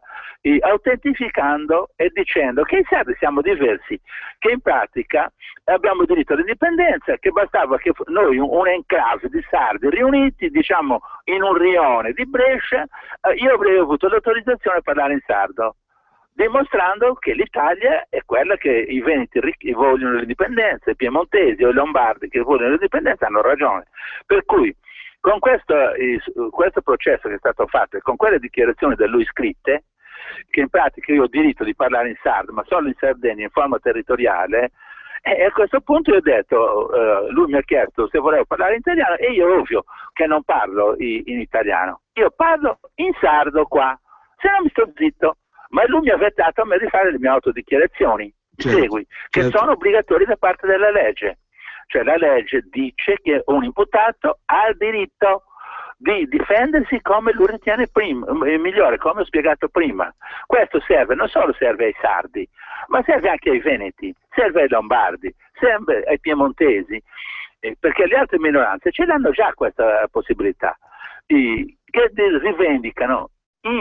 autentificando e dicendo che i sardi siamo diversi, che in pratica abbiamo diritto all'indipendenza, che bastava che noi, un enclave di sardi riuniti, diciamo, in un rione di Brescia, io avrei avuto l'autorizzazione a parlare in sardo, dimostrando che l'Italia è quella che i veneti ricchi vogliono l'indipendenza, i piemontesi o i lombardi che vogliono l'indipendenza hanno ragione. Per cui con questo processo che è stato fatto e con quelle dichiarazioni da lui scritte, che in pratica io ho diritto di parlare in sardo, ma solo in Sardegna in forma territoriale, e a questo punto io ho detto, lui mi ha chiesto se volevo parlare in italiano e io ovvio che non parlo in italiano, io parlo in sardo qua, se no mi sto zitto. Ma lui mi ha vietato a me di fare le mie autodichiarazioni, segui, che sono obbligatorie da parte della legge. Cioè la legge dice che un imputato ha il diritto di difendersi come lui ritiene migliore, come ho spiegato prima. Questo non solo serve ai sardi, ma serve anche ai veneti, serve ai lombardi, serve ai piemontesi, perché le altre minoranze ce l'hanno già questa possibilità, che rivendicano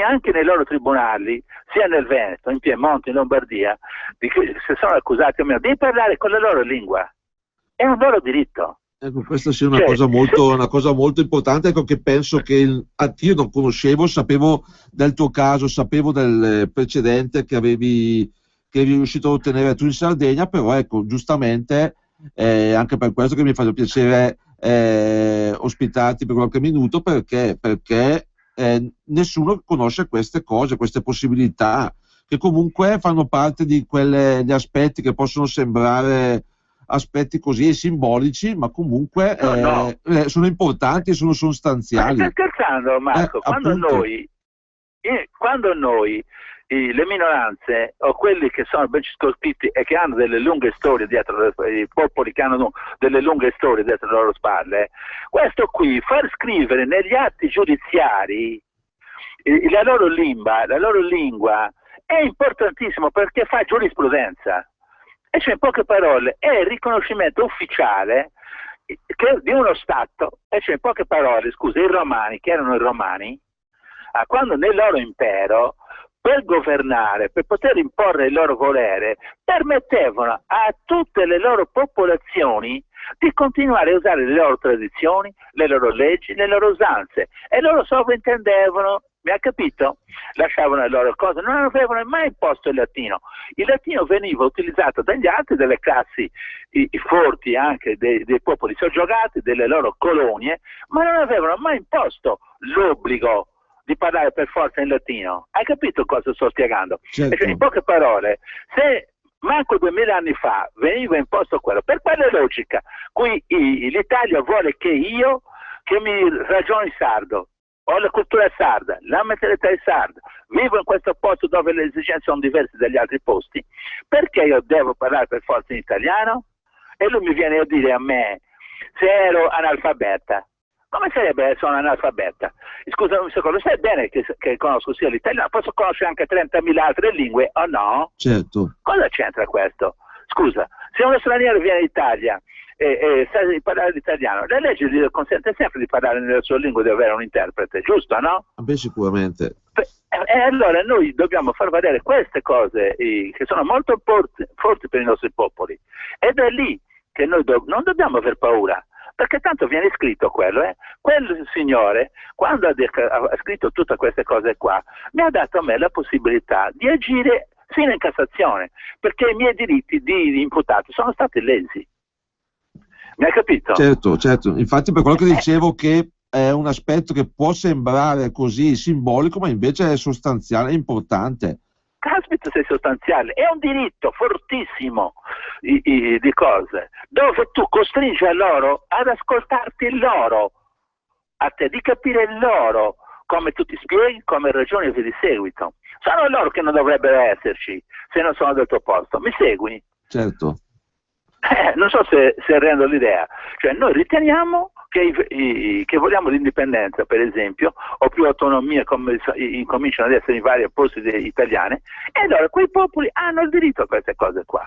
anche nei loro tribunali, sia nel Veneto, in Piemonte, in Lombardia, se sono accusati o meno, di parlare con la loro lingua. È un loro diritto. Ecco, questa sia una cosa molto importante, ecco, che penso che io non conoscevo, sapevo del tuo caso, sapevo del precedente che eri riuscito a ottenere tu in Sardegna, però ecco, giustamente, anche per questo che mi fa piacere ospitarti per qualche minuto, perché nessuno conosce queste cose, queste possibilità, che comunque fanno parte di gli aspetti che possono sembrare aspetti così simbolici, ma comunque sono importanti e sono sostanziali. Ma stai scherzando, Marco? Quando noi le minoranze o quelli che sono ben circoscritti e che hanno delle lunghe storie dietro, i popoli che hanno delle lunghe storie dietro le loro spalle, questo qui, far scrivere negli atti giudiziari la loro lingua è importantissimo, perché fa giurisprudenza, e cioè in poche parole è il riconoscimento ufficiale di uno Stato, e cioè in poche parole, scusa, i romani, che erano i romani, quando nel loro impero, per governare, per poter imporre il loro volere, permettevano a tutte le loro popolazioni di continuare a usare le loro tradizioni, le loro leggi, le loro usanze, e loro sovrintendevano, mi ha capito? Lasciavano le loro cose, non avevano mai imposto il latino. Il latino veniva utilizzato dagli altri, delle classi forti, anche dei popoli soggiogati, delle loro colonie, ma non avevano mai imposto l'obbligo di parlare per forza in latino. Hai capito cosa sto spiegando? Certo. Cioè, in poche parole, se manco 2000 anni fa veniva imposto quello, per quale logica? Qui l'Italia vuole che mi ragioni sardo, ho la cultura sarda, la mentalità è sarda, vivo in questo posto dove le esigenze sono diverse dagli altri posti, perché io devo parlare per forza in italiano? E lui mi viene a dire a me, se ero analfabeta. Come sarebbe sono analfabeta? Scusa un secondo, sai bene che conosco sia l'italiano, posso conoscere anche 30.000 altre lingue o no? Certo. Cosa c'entra questo? Scusa, se uno straniero viene in Italia e sa di parlare l'italiano, la legge gli consente sempre di parlare nella sua lingua e di avere un interprete, giusto, no? Beh, sicuramente. E allora noi dobbiamo far valere queste cose che sono molto forti per i nostri popoli, ed è lì che noi non dobbiamo aver paura, perché tanto viene scritto quello. Quel signore, quando ha scritto tutte queste cose qua, mi ha dato a me la possibilità di agire fino in Cassazione, perché i miei diritti di imputato sono stati lesi. Mi hai capito? Certo, certo. Infatti per quello che dicevo, che è un aspetto che può sembrare così simbolico, ma invece è sostanziale e importante. Caspita, sei sostanziale, è un diritto fortissimo di cose, dove tu costringi a loro ad ascoltarti loro, a te di capire loro, come tu ti spieghi, come ragioni e via di seguito. Sono loro che non dovrebbero esserci se non sono del tuo posto. Mi segui? Certo. Non so se rendo l'idea. Cioè, noi riteniamo che vogliamo l'indipendenza, per esempio, o più autonomia, come incominciano ad essere in vari posti italiani, e allora quei popoli hanno il diritto a queste cose qua.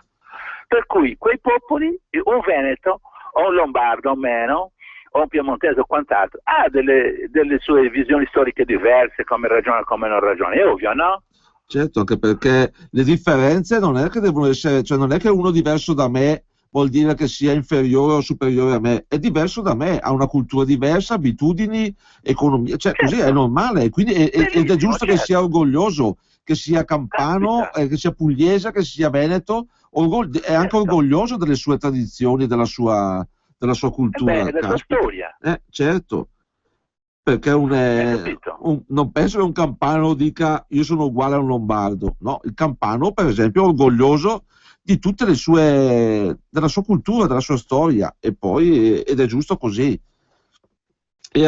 Per cui quei popoli, un veneto o un lombardo o meno, o un piemontese o quant'altro, ha delle sue visioni storiche diverse, come ragiona e come non ragiona, è ovvio, no? Certo, anche perché le differenze non è che devono essere, cioè non è che uno diverso da me vuol dire che sia inferiore o superiore a me, è diverso da me, ha una cultura diversa, abitudini, economia, cioè certo. Così è normale, quindi ed è giusto che certo. sia orgoglioso, che sia campano, che sia pugliese, che sia veneto, è anche orgoglioso delle sue tradizioni, della sua cultura. Della sua storia. Certo, perché non penso che un campano dica io sono uguale a un lombardo, no, il campano per esempio è orgoglioso di tutte della sua cultura, della sua storia, ed è giusto così. E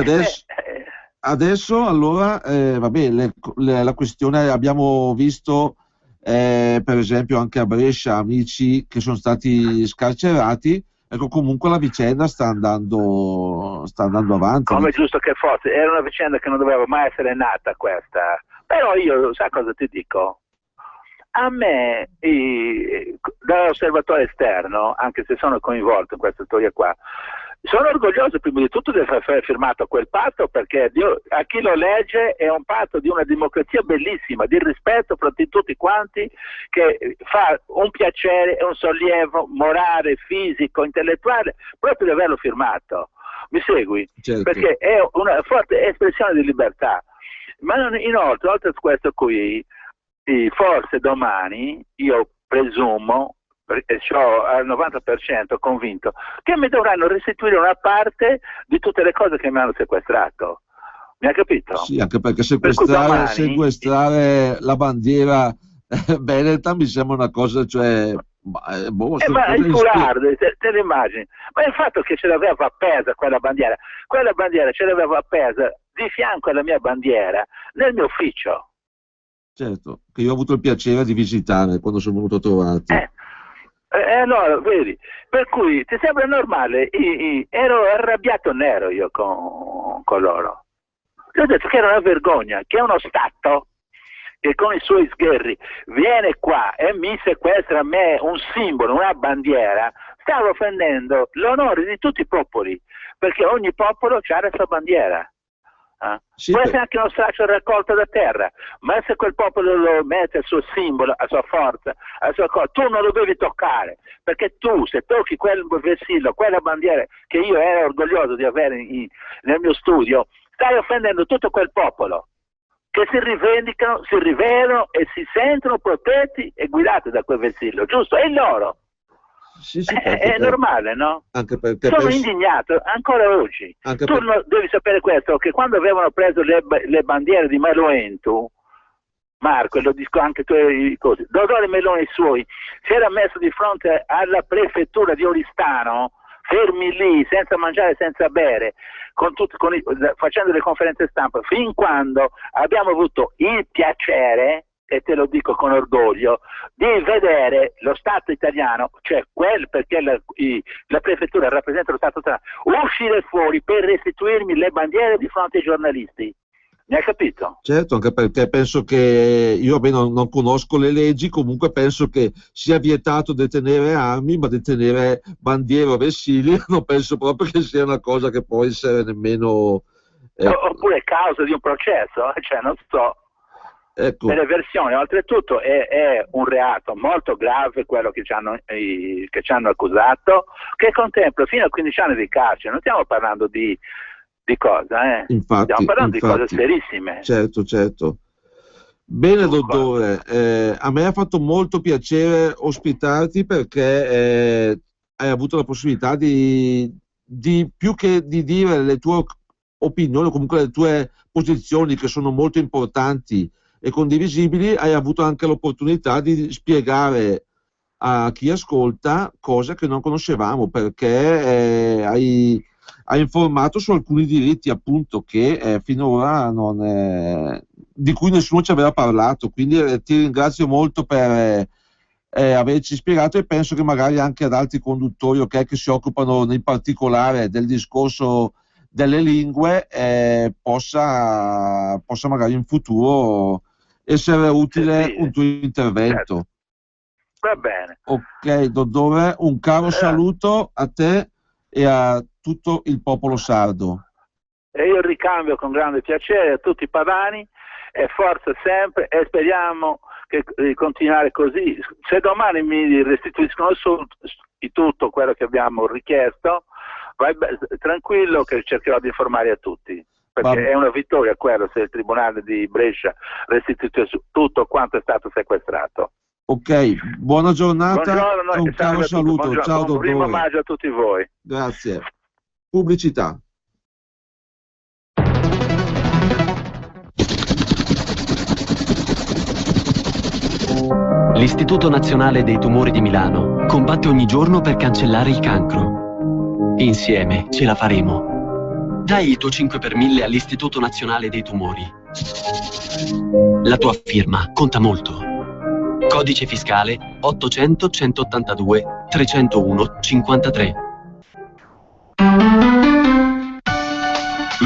adesso allora, vabbè, la questione, abbiamo visto per esempio anche a Brescia amici che sono stati scarcerati, ecco, comunque la vicenda sta andando avanti. Come è giusto che fosse, era una vicenda che non doveva mai essere nata questa, però io, sai cosa ti dico? A me, da osservatore esterno, anche se sono coinvolto in questa storia qua, sono orgoglioso prima di tutto di aver firmato quel patto, perché a chi lo legge è un patto di una democrazia bellissima, di rispetto fra tutti quanti, che fa un piacere e un sollievo morale, fisico, intellettuale, proprio di averlo firmato. Mi segui? Certo. Perché è una forte espressione di libertà. Ma inoltre, oltre a questo qui, forse domani, io presumo, perché sono al 90% convinto, che mi dovranno restituire una parte di tutte le cose che mi hanno sequestrato. Mi ha capito? Sì, anche perché sequestrare la bandiera veneta mi sembra una cosa, cioè... ma il foulard, te lo immagini? Ma il fatto che ce l'aveva appesa quella bandiera ce l'aveva appesa di fianco alla mia bandiera nel mio ufficio. Certo, che io ho avuto il piacere di visitare quando sono venuto a trovarti. Allora, vedi, per cui ti sembra normale? Ero arrabbiato nero io con loro. Ti ho detto che era una vergogna, che è uno Stato che con i suoi sgherri viene qua e mi sequestra a me un simbolo, una bandiera. Stava offendendo l'onore di tutti i popoli, perché ogni popolo ha la sua bandiera. Sì, può essere anche uno straccio raccolto da terra, ma se quel popolo lo mette al suo simbolo, alla sua forza, alla sua cosa, tu non lo devi toccare, perché tu, se tocchi quel vessillo, quella bandiera che io ero orgoglioso di avere nel mio studio, stai offendendo tutto quel popolo che si rivendicano, si rivelano e si sentono protetti e guidati da quel vessillo, giusto? E loro. Sì, è normale, no? Anche perché sono indignato ancora oggi. Devi sapere questo, che quando avevano preso le bandiere di Meloentu, Marco, e lo dico anche tu, Dodore Meloni suoi, si era messo di fronte alla prefettura di Oristano, fermi lì, senza mangiare, senza bere, facendo le conferenze stampa, fin quando abbiamo avuto il piacere, e te lo dico con orgoglio, di vedere lo Stato italiano, cioè perché la prefettura rappresenta lo Stato italiano, uscire fuori per restituirmi le bandiere di fronte ai giornalisti. Mi hai capito? Certo, anche perché penso che io non conosco le leggi, comunque penso che sia vietato detenere armi, ma detenere bandiere o vessilli non penso proprio che sia una cosa che può essere nemmeno... Oppure causa di un processo, cioè non so. Ecco. Per le versioni, oltretutto è un reato molto grave quello che ci hanno accusato, che contempla fino a 15 anni di carcere. Non stiamo parlando di cosa, Infatti, stiamo parlando di cose serissime. Certo. Bene, dottore, a me ha fatto molto piacere ospitarti, perché hai avuto la possibilità di più che di dire le tue opinioni, o comunque le tue posizioni, che sono molto importanti e condivisibili, hai avuto anche l'opportunità di spiegare a chi ascolta cose che non conoscevamo, perché hai ha informato su alcuni diritti appunto che finora di cui nessuno ci aveva parlato, quindi ti ringrazio molto per averci spiegato, e penso che magari anche ad altri conduttori che si occupano in particolare del discorso delle lingue possa magari in futuro essere utile un tuo intervento. Certo. Va bene. Ok, dottore, un caro saluto a te e a tutto il popolo sardo. E io ricambio con grande piacere a tutti i padani, e forza sempre, e speriamo di continuare così. Se domani mi restituiscono tutto quello che abbiamo richiesto, vai tranquillo che cercherò di informare a tutti, perché è una vittoria quello se il Tribunale di Brescia restituisce tutto quanto è stato sequestrato. Ok, buona giornata. Buongiorno, e un caro saluto. Ciao buon primo dottore. maggio a tutti voi. Grazie. Pubblicità. L'Istituto Nazionale dei Tumori di Milano combatte ogni giorno per cancellare il cancro. Insieme ce la faremo. Dai il tuo 5 per 1000 all'Istituto Nazionale dei Tumori. La tua firma conta molto. Codice fiscale 800 182 301 53.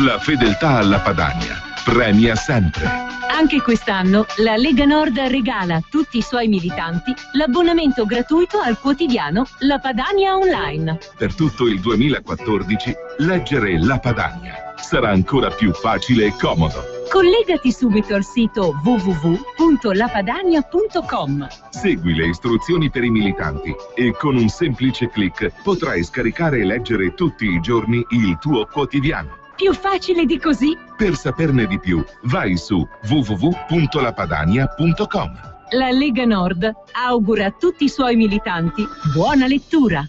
La fedeltà alla Padania premia sempre. Anche quest'anno la Lega Nord regala a tutti i suoi militanti l'abbonamento gratuito al quotidiano La Padania Online. Per tutto il 2014 leggere La Padania sarà ancora più facile e comodo. Collegati subito al sito www.lapadania.com. Segui le istruzioni per i militanti e con un semplice clic potrai scaricare e leggere tutti i giorni il tuo quotidiano. Più facile di così? Per saperne di più, vai su www.lapadania.com. La Lega Nord augura a tutti i suoi militanti buona lettura.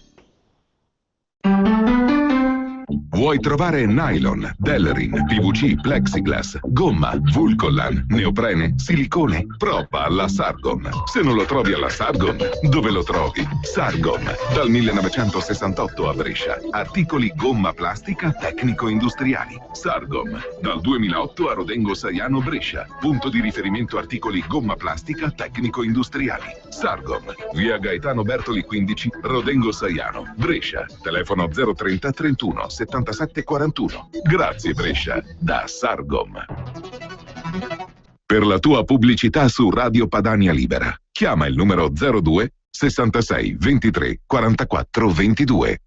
Vuoi trovare nylon, Delrin, PVC, plexiglass, gomma, Vulcolan, neoprene, silicone? Prova alla Sargon. Se non lo trovi alla Sargon, dove lo trovi? Sargon, dal 1968 a Brescia. Articoli gomma plastica tecnico-industriali. Sargon, dal 2008 a Rodengo Saiano Brescia. Punto di riferimento articoli gomma plastica tecnico-industriali. Sargon, via Gaetano Bertoli 15, Rodengo Saiano, Brescia. Telefono 030 31 77 41. Grazie Brescia, da Sargom. Per la tua pubblicità su Radio Padania Libera, chiama il numero 02 66 23 44 22.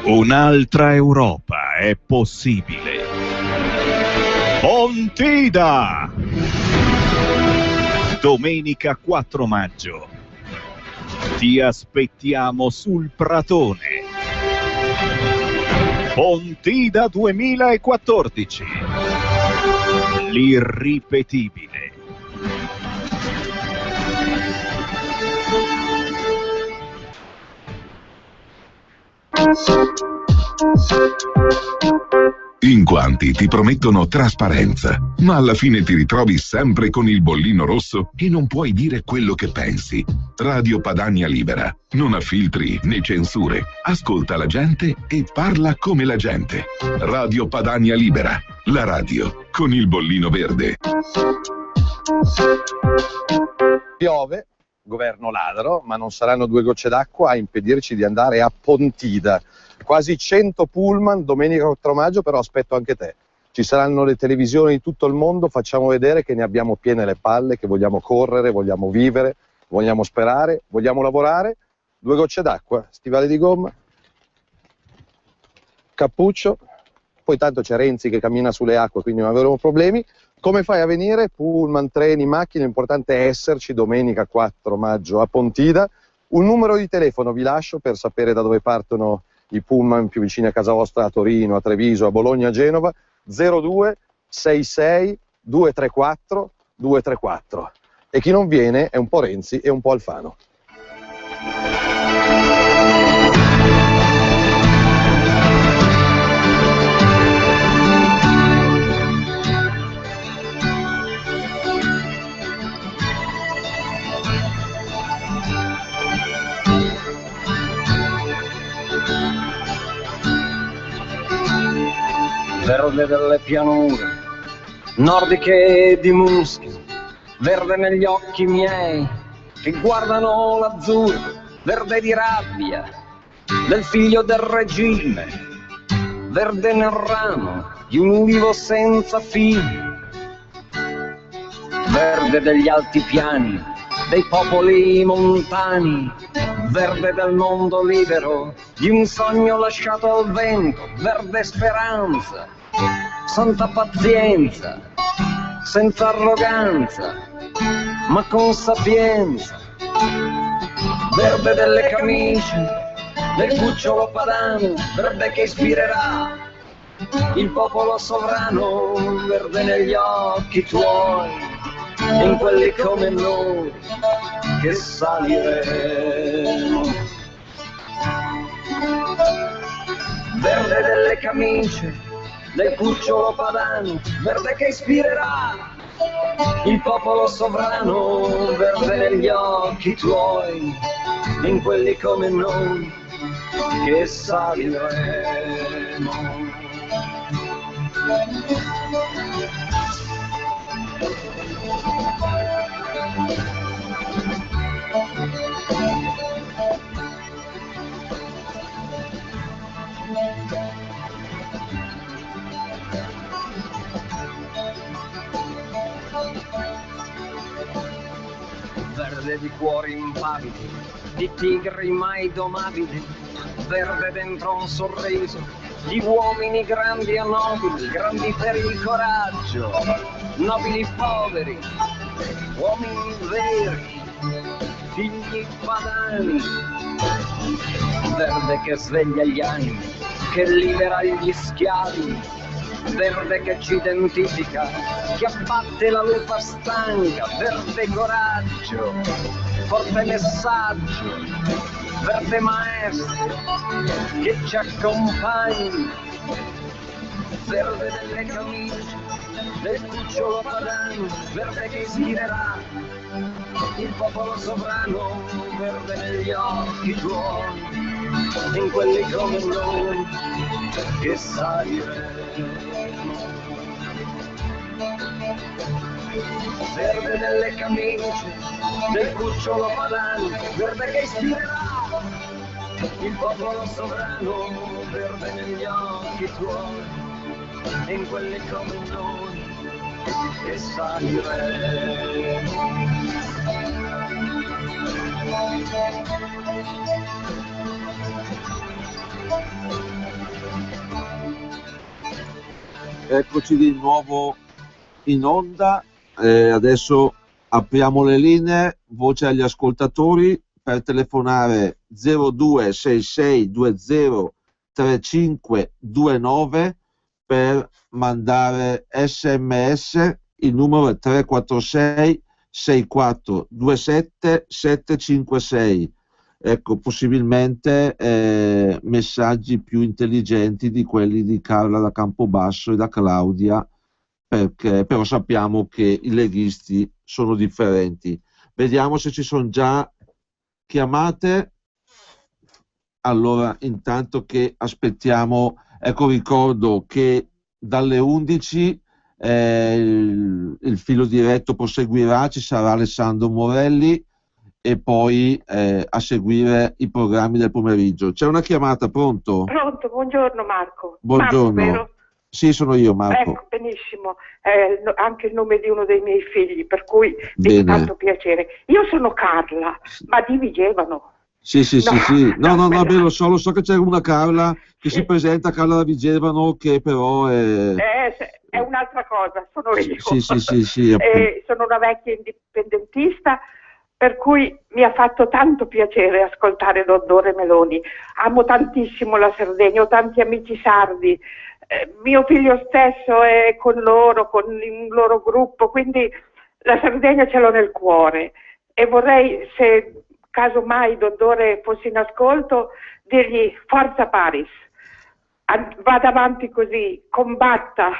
Un'altra Europa è possibile. Pontida! Domenica 4 maggio. Ti aspettiamo sul Pratone. Pontida 2014. L'irripetibile. In quanti ti promettono trasparenza, ma alla fine ti ritrovi sempre con il bollino rosso e non puoi dire quello che pensi. Radio Padania Libera. Non ha filtri né censure. Ascolta la gente e parla come la gente. Radio Padania Libera. La radio con il bollino verde. Piove, governo ladro, ma non saranno 2 gocce d'acqua a impedirci di andare a Pontida. Quasi 100 pullman domenica 4 maggio, però aspetto anche te. Ci saranno le televisioni di tutto il mondo, facciamo vedere che ne abbiamo piene le palle, che vogliamo correre, vogliamo vivere, vogliamo sperare, vogliamo lavorare. 2 gocce d'acqua, stivali di gomma, cappuccio, poi tanto c'è Renzi che cammina sulle acque, quindi non avremo problemi. Come fai a venire? Pullman, treni, macchine, l'importante è esserci domenica 4 maggio a Pontida. Un numero di telefono vi lascio per sapere da dove partono i pullman più vicini a casa vostra, a Torino, a Treviso, a Bologna, a Genova. 02 66 234 234. E chi non viene è un po' Renzi e un po' Alfano. delle pianure, nordiche di muschi, verde negli occhi miei che guardano l'azzurro, verde di rabbia del figlio del regime, verde nel ramo di un ulivo senza fine, verde degli altipiani, dei popoli montani, verde del mondo libero, di un sogno lasciato al vento, verde speranza, santa pazienza, senza arroganza, ma con sapienza, verde delle camicie, del cucciolo padano, verde che ispirerà il popolo sovrano, verde negli occhi tuoi, in quelli come noi che saliremo. Verde delle camicie, del cucciolo padano, verde che ispirerà il popolo sovrano, verde negli occhi tuoi, in quelli come noi che saliremo. Verde di cuori impavidi, di tigri mai domabili, verde dentro un sorriso, di uomini grandi e nobili, grandi per il coraggio, nobili poveri, uomini veri, figli padani, verde che sveglia gli animi, che libera gli schiavi, verde che ci identifica, che abbatte la lupa stanca, verde coraggio, forte messaggio, verde maestro che ci accompagna, verde delle camicie, del cucciolo padano, verde che ispirerà il popolo sovrano, verde negli occhi tuoi, in quelli come noi che saliremo. Verde nelle camicie, del cucciolo padano, verde che ispirerà il popolo sovrano, verde negli occhi tuoi, in quelli come noi che saliremo. Eccoci di nuovo in onda, adesso apriamo le linee, voce agli ascoltatori per telefonare 0266203529, per mandare sms, il numero è 346 6427 756. Ecco, possibilmente messaggi più intelligenti di quelli di Carla da Campobasso e da Claudia, perché però sappiamo che i leghisti sono differenti. Vediamo se ci sono già chiamate. Allora, intanto che aspettiamo, ecco, ricordo che dalle 11 il filo diretto proseguirà, ci sarà Alessandro Morelli e poi a seguire i programmi del pomeriggio. C'è una chiamata, pronto? Pronto, buongiorno Marco. Buongiorno. Marco, vero? Sì, sono io, Marco. Ecco, benissimo, anche il nome di uno dei miei figli, per cui mi fa tanto piacere. Io sono Carla, ma di Vigevano. Sì. No, beh, lo so che c'è una Carla che si presenta, Carla da Vigevano, che però è un'altra cosa, sono io. Sì. Sono una vecchia indipendentista, per cui mi ha fatto tanto piacere ascoltare Dondore Meloni. Amo tantissimo la Sardegna, ho tanti amici sardi, mio figlio stesso è con loro, con il loro gruppo, quindi la Sardegna ce l'ho nel cuore e vorrei, se caso mai Dondore fosse in ascolto, dirgli forza Paris, vada avanti così, combatta,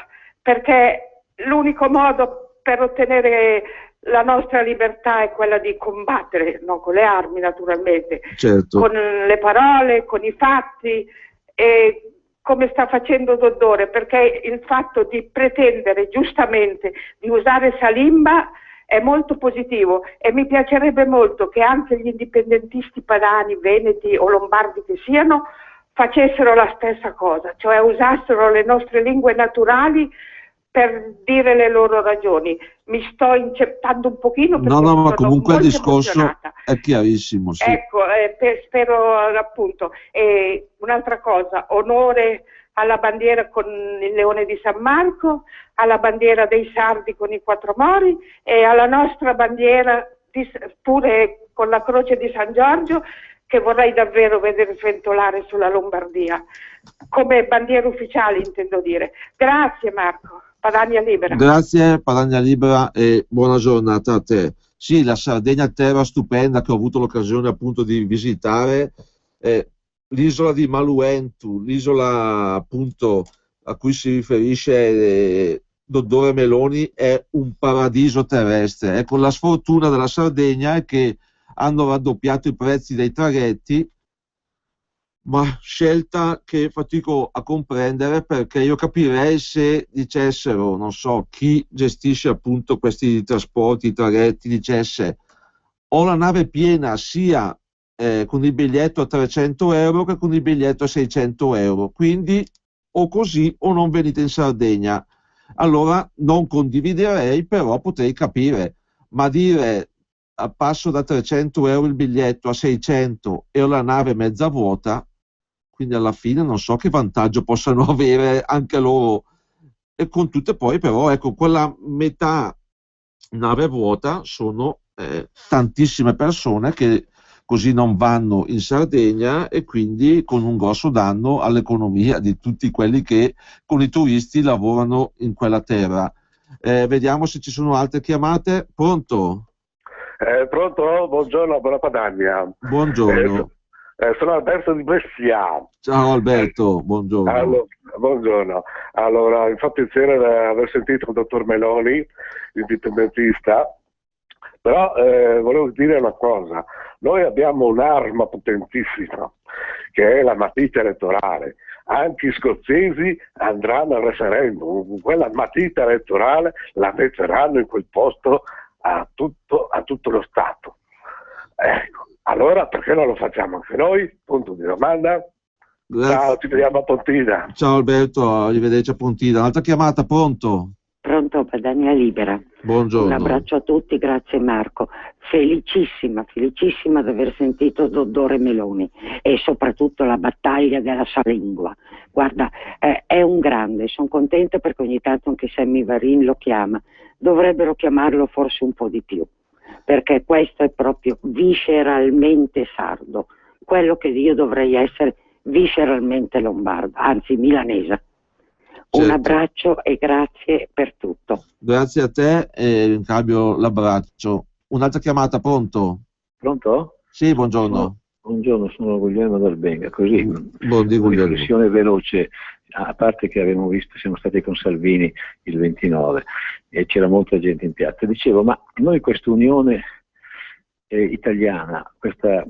perché l'unico modo per ottenere la nostra libertà è quella di combattere, non con le armi naturalmente, certo, con le parole, con i fatti e come sta facendo Doddore, perché il fatto di pretendere giustamente di usare Salimba è molto positivo e mi piacerebbe molto che anche gli indipendentisti padani, veneti o lombardi che siano, facessero la stessa cosa, cioè usassero le nostre lingue naturali per dire le loro ragioni. Mi sto inceppando un pochino perché No, ma sono comunque il molto discorso emozionata. è chiarissimo. Sì. Ecco, spero appunto. E un'altra cosa, onore alla bandiera con il leone di San Marco, alla bandiera dei sardi con i quattro mori e alla nostra bandiera pure con la croce di San Giorgio, che vorrei davvero vedere sventolare sulla Lombardia, come bandiera ufficiale intendo dire. Grazie Marco, Padania Libera. Grazie Padania Libera e buona giornata a te. Sì, la Sardegna terra stupenda che ho avuto l'occasione appunto di visitare, l'isola di Maluentu, l'isola appunto a cui si riferisce Doddore Meloni, è un paradiso terrestre. Ecco, la sfortuna della Sardegna è che hanno raddoppiato i prezzi dei traghetti, ma scelta che fatico a comprendere, perché io capirei se dicessero, non so, chi gestisce appunto questi trasporti, i traghetti, dicesse ho la nave piena sia con il biglietto a 300 euro che con il biglietto a 600 euro, quindi o così o non venite in Sardegna. Allora non condividerei, però potrei capire, ma dire passo da 300 euro il biglietto a 600 e ho la nave mezza vuota, quindi alla fine non so che vantaggio possano avere anche loro, e con tutte poi però ecco quella metà nave vuota sono tantissime persone che così non vanno in Sardegna e quindi con un grosso danno all'economia di tutti quelli che con i turisti lavorano in quella terra. Vediamo se ci sono altre chiamate. Pronto? Pronto? Buongiorno, buona Padania. Buongiorno. Sono Alberto di Brescia. Ciao Alberto, buongiorno. Buongiorno. Allora, mi fa piacere aver sentito il dottor Meloni, indipendentista, però volevo dire una cosa. Noi abbiamo un'arma potentissima, che è la matita elettorale. Anche i scozzesi andranno al referendum, quella matita elettorale la metteranno in quel posto a tutto lo Stato. Ecco, allora perché non lo facciamo anche noi? Punto di domanda. Grazie. Ciao, ci vediamo a Pontida. Ciao Alberto, arrivederci a Pontida. Un'altra chiamata, pronto? Pronto, Padania Libera. Buongiorno. Un abbraccio a tutti, grazie Marco. Felicissima di aver sentito Doddore Meloni e soprattutto la battaglia della Salingua. Guarda, è un grande, sono contenta perché ogni tanto anche Sammy Varin lo chiama. Dovrebbero chiamarlo forse un po' di più, perché questo è proprio visceralmente sardo, quello che io dovrei essere visceralmente lombardo, anzi milanese. Certo. Un abbraccio e grazie per tutto. Grazie a te e in cambio l'abbraccio. Un'altra chiamata, pronto? Pronto? Sì, buongiorno. Buongiorno, sono Guglielmo Dalbenga. Così, una riflessione veloce, a parte che abbiamo visto, siamo stati con Salvini il 29 e c'era molta gente in piazza. Dicevo, ma noi questa unione italiana, questa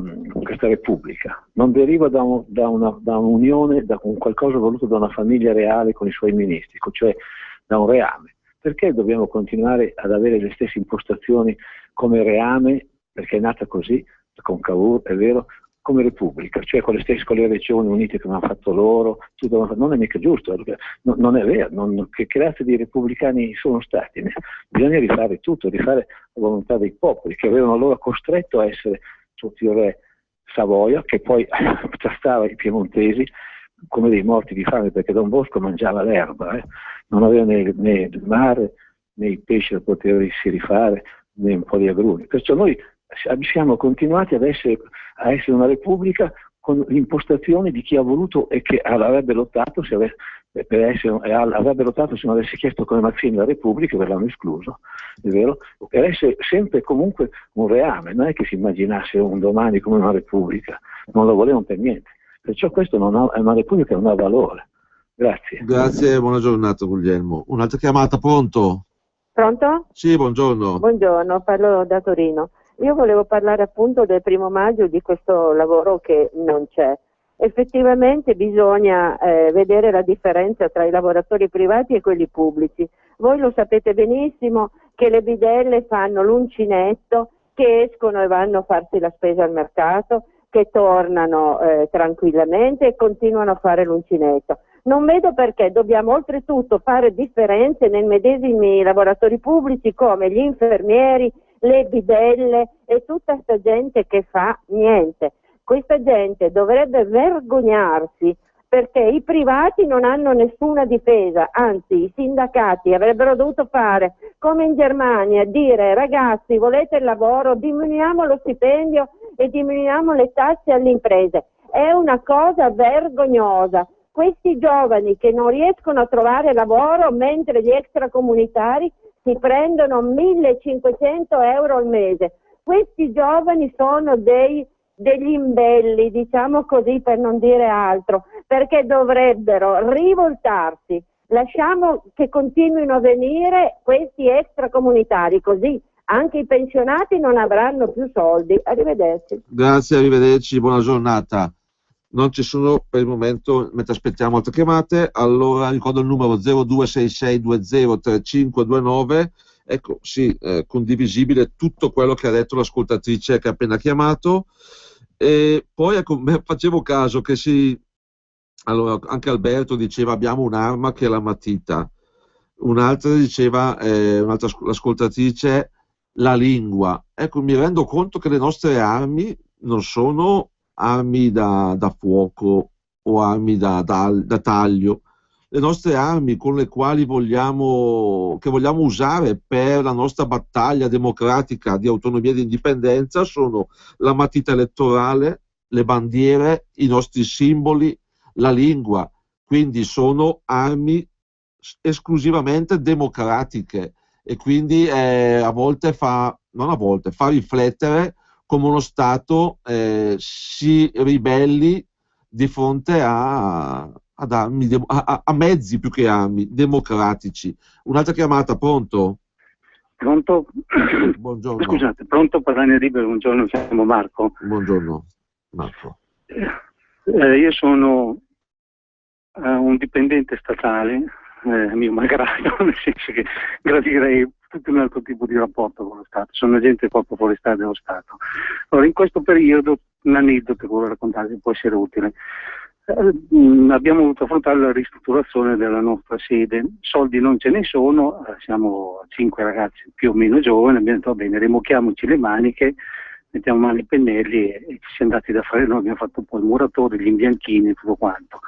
repubblica, non deriva da un'unione, da un qualcosa voluto da una famiglia reale con i suoi ministri, cioè da un reame. Perché dobbiamo continuare ad avere le stesse impostazioni come reame, perché è nata così, con Cavour, è vero, come repubblica, cioè con le regioni unite che hanno fatto loro, non è mica giusto, non è vero, che razza di repubblicani sono stati? Bisogna rifare tutto, rifare la volontà dei popoli che avevano allora costretto a essere sotto il re Savoia, che poi trattava i piemontesi come dei morti di fame, perché Don Bosco mangiava l'erba, non aveva né il mare né i pesci da potersi rifare, né un po' di agrumi. Perciò noi siamo continuati a essere una repubblica con l'impostazione di chi ha voluto e che avrebbe lottato se non avesse chiesto come Mazzini la repubblica, ve l'hanno escluso, è vero? Per essere sempre comunque un reame, non è che si immaginasse un domani come una repubblica, non lo volevano per niente. Perciò questo è una repubblica che non ha valore. Grazie. Grazie, buona giornata Guglielmo. Un'altra chiamata, pronto? Pronto? Sì, buongiorno. Buongiorno, parlo da Torino. Io volevo parlare appunto del 1° maggio, di questo lavoro che non c'è. effettivamente bisogna vedere la differenza tra i lavoratori privati e quelli pubblici. Voi lo sapete benissimo che le bidelle fanno l'uncinetto, che escono e vanno a farsi la spesa al mercato, che tornano tranquillamente e continuano a fare l'uncinetto. Non vedo perché dobbiamo oltretutto fare differenze nei medesimi lavoratori pubblici come gli infermieri, le bidelle e tutta questa gente che fa niente. Questa gente dovrebbe vergognarsi perché i privati non hanno nessuna difesa, anzi i sindacati avrebbero dovuto fare come in Germania, dire ragazzi volete il lavoro, diminuiamo lo stipendio e diminuiamo le tasse alle imprese. È una cosa vergognosa. Questi giovani che non riescono a trovare lavoro mentre gli extracomunitari si prendono 1.500 euro al mese. Questi giovani sono degli imbelli, diciamo così per non dire altro, perché dovrebbero rivoltarsi. Lasciamo che continuino a venire questi extracomunitari, così anche i pensionati non avranno più soldi. Arrivederci. Grazie, arrivederci, buona giornata. Non ci sono per il momento, mentre aspettiamo altre chiamate. Allora ricordo il numero 0266203529. Ecco, sì, condivisibile tutto quello che ha detto l'ascoltatrice che ha appena chiamato. E poi ecco, facevo caso che allora, anche Alberto diceva abbiamo un'arma che è la matita, un'altra diceva, un'altra ascoltatrice, la lingua. Ecco, mi rendo conto che le nostre armi non sono armi da fuoco o armi da taglio. Le nostre armi con le quali vogliamo usare per la nostra battaglia democratica di autonomia e di indipendenza sono la matita elettorale, le bandiere, i nostri simboli, la lingua. Quindi sono armi esclusivamente democratiche e quindi a volte fa riflettere come uno Stato si ribelli di fronte a mezzi più che armi democratici. Un'altra chiamata, pronto? Pronto? Buongiorno. Scusate, pronto Padania Libera, buongiorno, chiamo Marco. Buongiorno Marco. Io sono un dipendente statale, mio malgrado, nel senso che gradirei tutto un altro tipo di rapporto con lo Stato, sono agente del Corpo Forestale dello Stato. Allora, in questo periodo, un aneddoto che voglio raccontare può essere utile. Abbiamo dovuto affrontare la ristrutturazione della nostra sede, soldi non ce ne sono, siamo 5 ragazzi più o meno giovani, abbiamo detto va bene, rimocchiamoci le maniche, mettiamo mano ai pennelli e ci siamo andati da fare noi, abbiamo fatto poi il muratore, gli imbianchini e tutto quanto.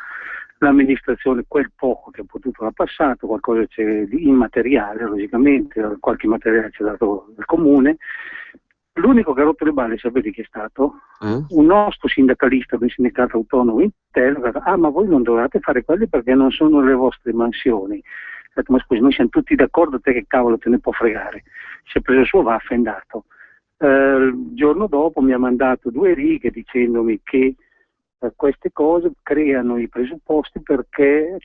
L'amministrazione quel poco che ha potuto l'ha passato, qualcosa c'è di immateriale logicamente, qualche materiale ci ha dato il comune. L'unico che ha rotto le balle, sapete chi è stato? Un nostro sindacalista del sindacato autonomo interno, ma voi non dovete fare quelli perché non sono le vostre mansioni. Ho detto, ma scusi, noi siamo tutti d'accordo, te che cavolo te ne può fregare? Si è preso il suo vaffa e è andato. Il giorno dopo mi ha mandato 2 righe dicendomi che queste cose creano i presupposti perché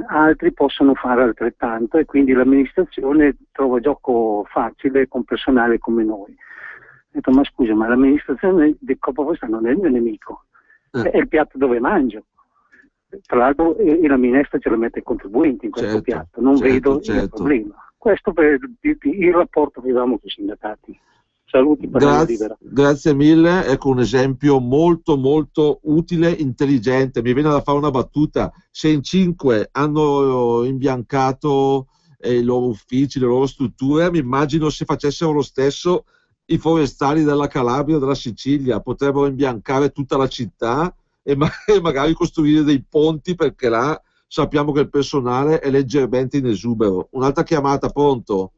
altri possono fare altrettanto e quindi l'amministrazione trova gioco facile con personale come noi. Ho detto, ma scusa, ma l'amministrazione del Corpo Forestale non è il mio nemico, è il piatto dove mangio. Tra l'altro e la minestra ce la mette i contribuenti in questo piatto, non vedo il problema. Questo per il rapporto che avevamo con i sindacati. Saluti, grazie mille, ecco un esempio molto molto utile, intelligente. Mi viene da fare una battuta: se in 5 hanno imbiancato i loro uffici, le loro strutture, mi immagino se facessero lo stesso i forestali della Calabria o della Sicilia, potrebbero imbiancare tutta la città e magari costruire dei ponti, perché là sappiamo che il personale è leggermente in esubero. Un'altra chiamata, pronto?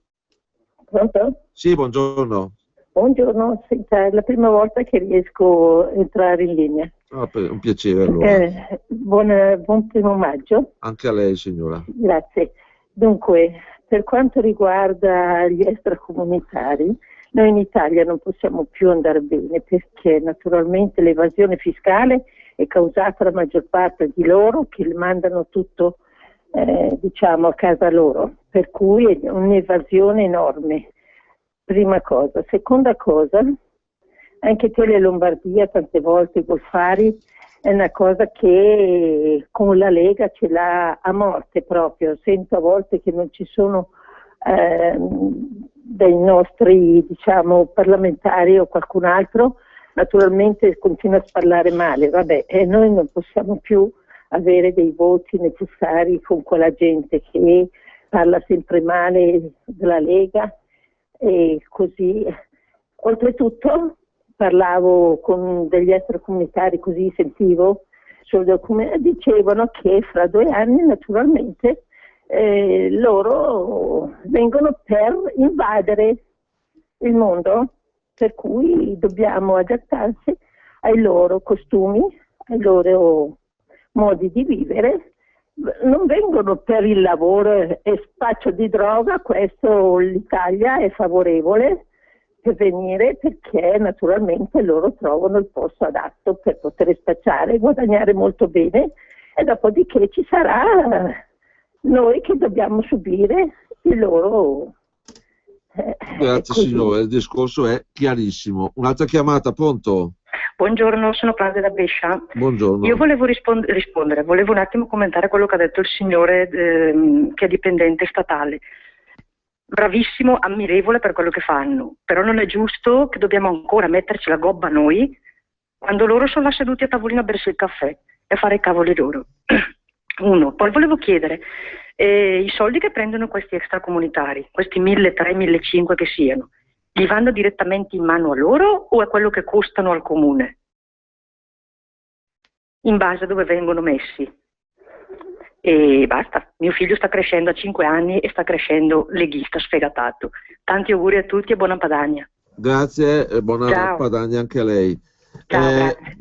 Pronto? Sì, buongiorno. Buongiorno, è la prima volta che riesco a entrare in linea. Un piacere allora. Buon 1° maggio. Anche a lei, signora. Grazie. Dunque, per quanto riguarda gli extracomunitari, noi in Italia non possiamo più andare bene perché naturalmente l'evasione fiscale è causata la maggior parte di loro che mandano tutto a casa loro, per cui è un'evasione enorme. Prima cosa. Seconda cosa, anche Tele Lombardia tante volte i Golfari è una cosa che con la Lega ce l'ha a morte proprio. Sento a volte che non ci sono dei nostri, diciamo, parlamentari o qualcun altro, naturalmente continua a parlare male, vabbè, e noi non possiamo più avere dei voti necessari con quella gente che parla sempre male della Lega e così. Oltretutto parlavo con degli extracomunitari, così sentivo sul documento, dicevano che fra 2 anni naturalmente loro vengono per invadere il mondo, per cui dobbiamo adattarsi ai loro costumi, ai loro modi di vivere. Non vengono per il lavoro e spaccio di droga, questo l'Italia è favorevole per venire, perché naturalmente loro trovano il posto adatto per poter spacciare e guadagnare molto bene, e dopodiché ci sarà noi che dobbiamo subire il loro... Grazie signore, il discorso è chiarissimo. Un'altra chiamata, pronto? Buongiorno, sono Claudia da Brescia. Buongiorno. Io volevo rispondere, volevo un attimo commentare quello che ha detto il signore che è dipendente statale. Bravissimo, ammirevole per quello che fanno, però non è giusto che dobbiamo ancora metterci la gobba noi quando loro sono là seduti a tavolino a bersi il caffè e a fare i cavoli loro. Uno, poi volevo chiedere, i soldi che prendono questi extracomunitari, questi 1.300, 1.500 che siano, gli vanno direttamente in mano a loro o è quello che costano al comune? In base a dove vengono messi. E basta, mio figlio sta crescendo a 5 anni e sta crescendo leghista sfegatato. Tanti auguri a tutti e buona Padania. Grazie e buona Ciao. Padania anche a lei.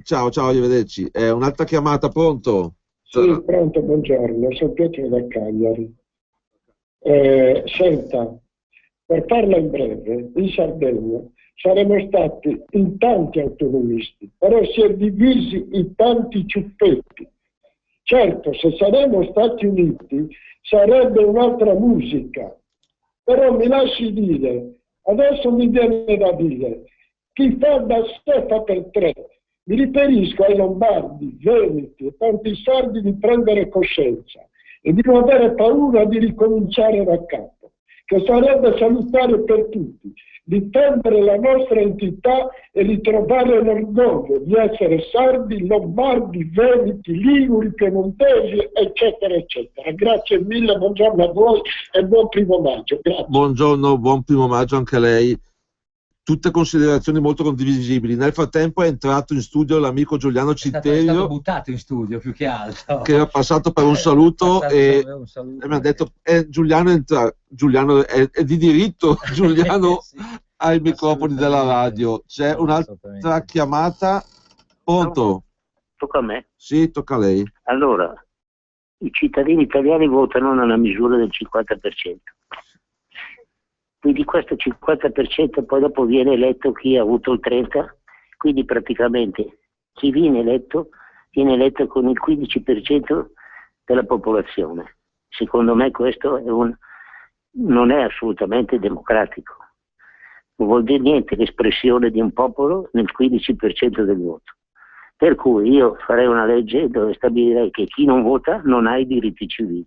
Ciao, ciao, arrivederci. Un'altra chiamata, pronto? Sì, pronto, buongiorno, sono Pietro da Cagliari. Senta, per farla in breve, in Sardegna saremmo stati in tanti autonomisti, però si è divisi in tanti ciuffetti. Certo, se saremmo stati uniti sarebbe un'altra musica, però mi lasci dire, adesso mi viene da dire, chi fa da sé fa per tre. Mi riferisco ai lombardi, veneti e tanti sardi di prendere coscienza e di non avere paura di ricominciare da capo, che sarebbe salutare per tutti, difendere la nostra entità e ritrovare l'orgoglio di essere sardi, lombardi, veneti, liguri, piemontesi, eccetera, eccetera. Grazie mille, buongiorno a voi e buon primo maggio. Grazie. Buongiorno, buon primo maggio anche a lei. Tutte considerazioni molto condivisibili. Nel frattempo è entrato in studio l'amico Giuliano Citterio. È stato buttato in studio più che altro. Che era passato per un saluto e mi ha detto Giuliano entra. Giuliano è di diritto, Giuliano sì, ai microfoni della radio. C'è un'altra chiamata. Pronto? Tocca a me? Sì, tocca a lei. Allora, i cittadini italiani votano nella misura del 50%. Quindi questo 50% poi dopo viene eletto chi ha avuto il 30%, quindi praticamente chi viene eletto con il 15% della popolazione. Secondo me questo non è assolutamente democratico. Non vuol dire niente l'espressione di un popolo nel 15% del voto. Per cui io farei una legge dove stabilirei che chi non vota non ha i diritti civili.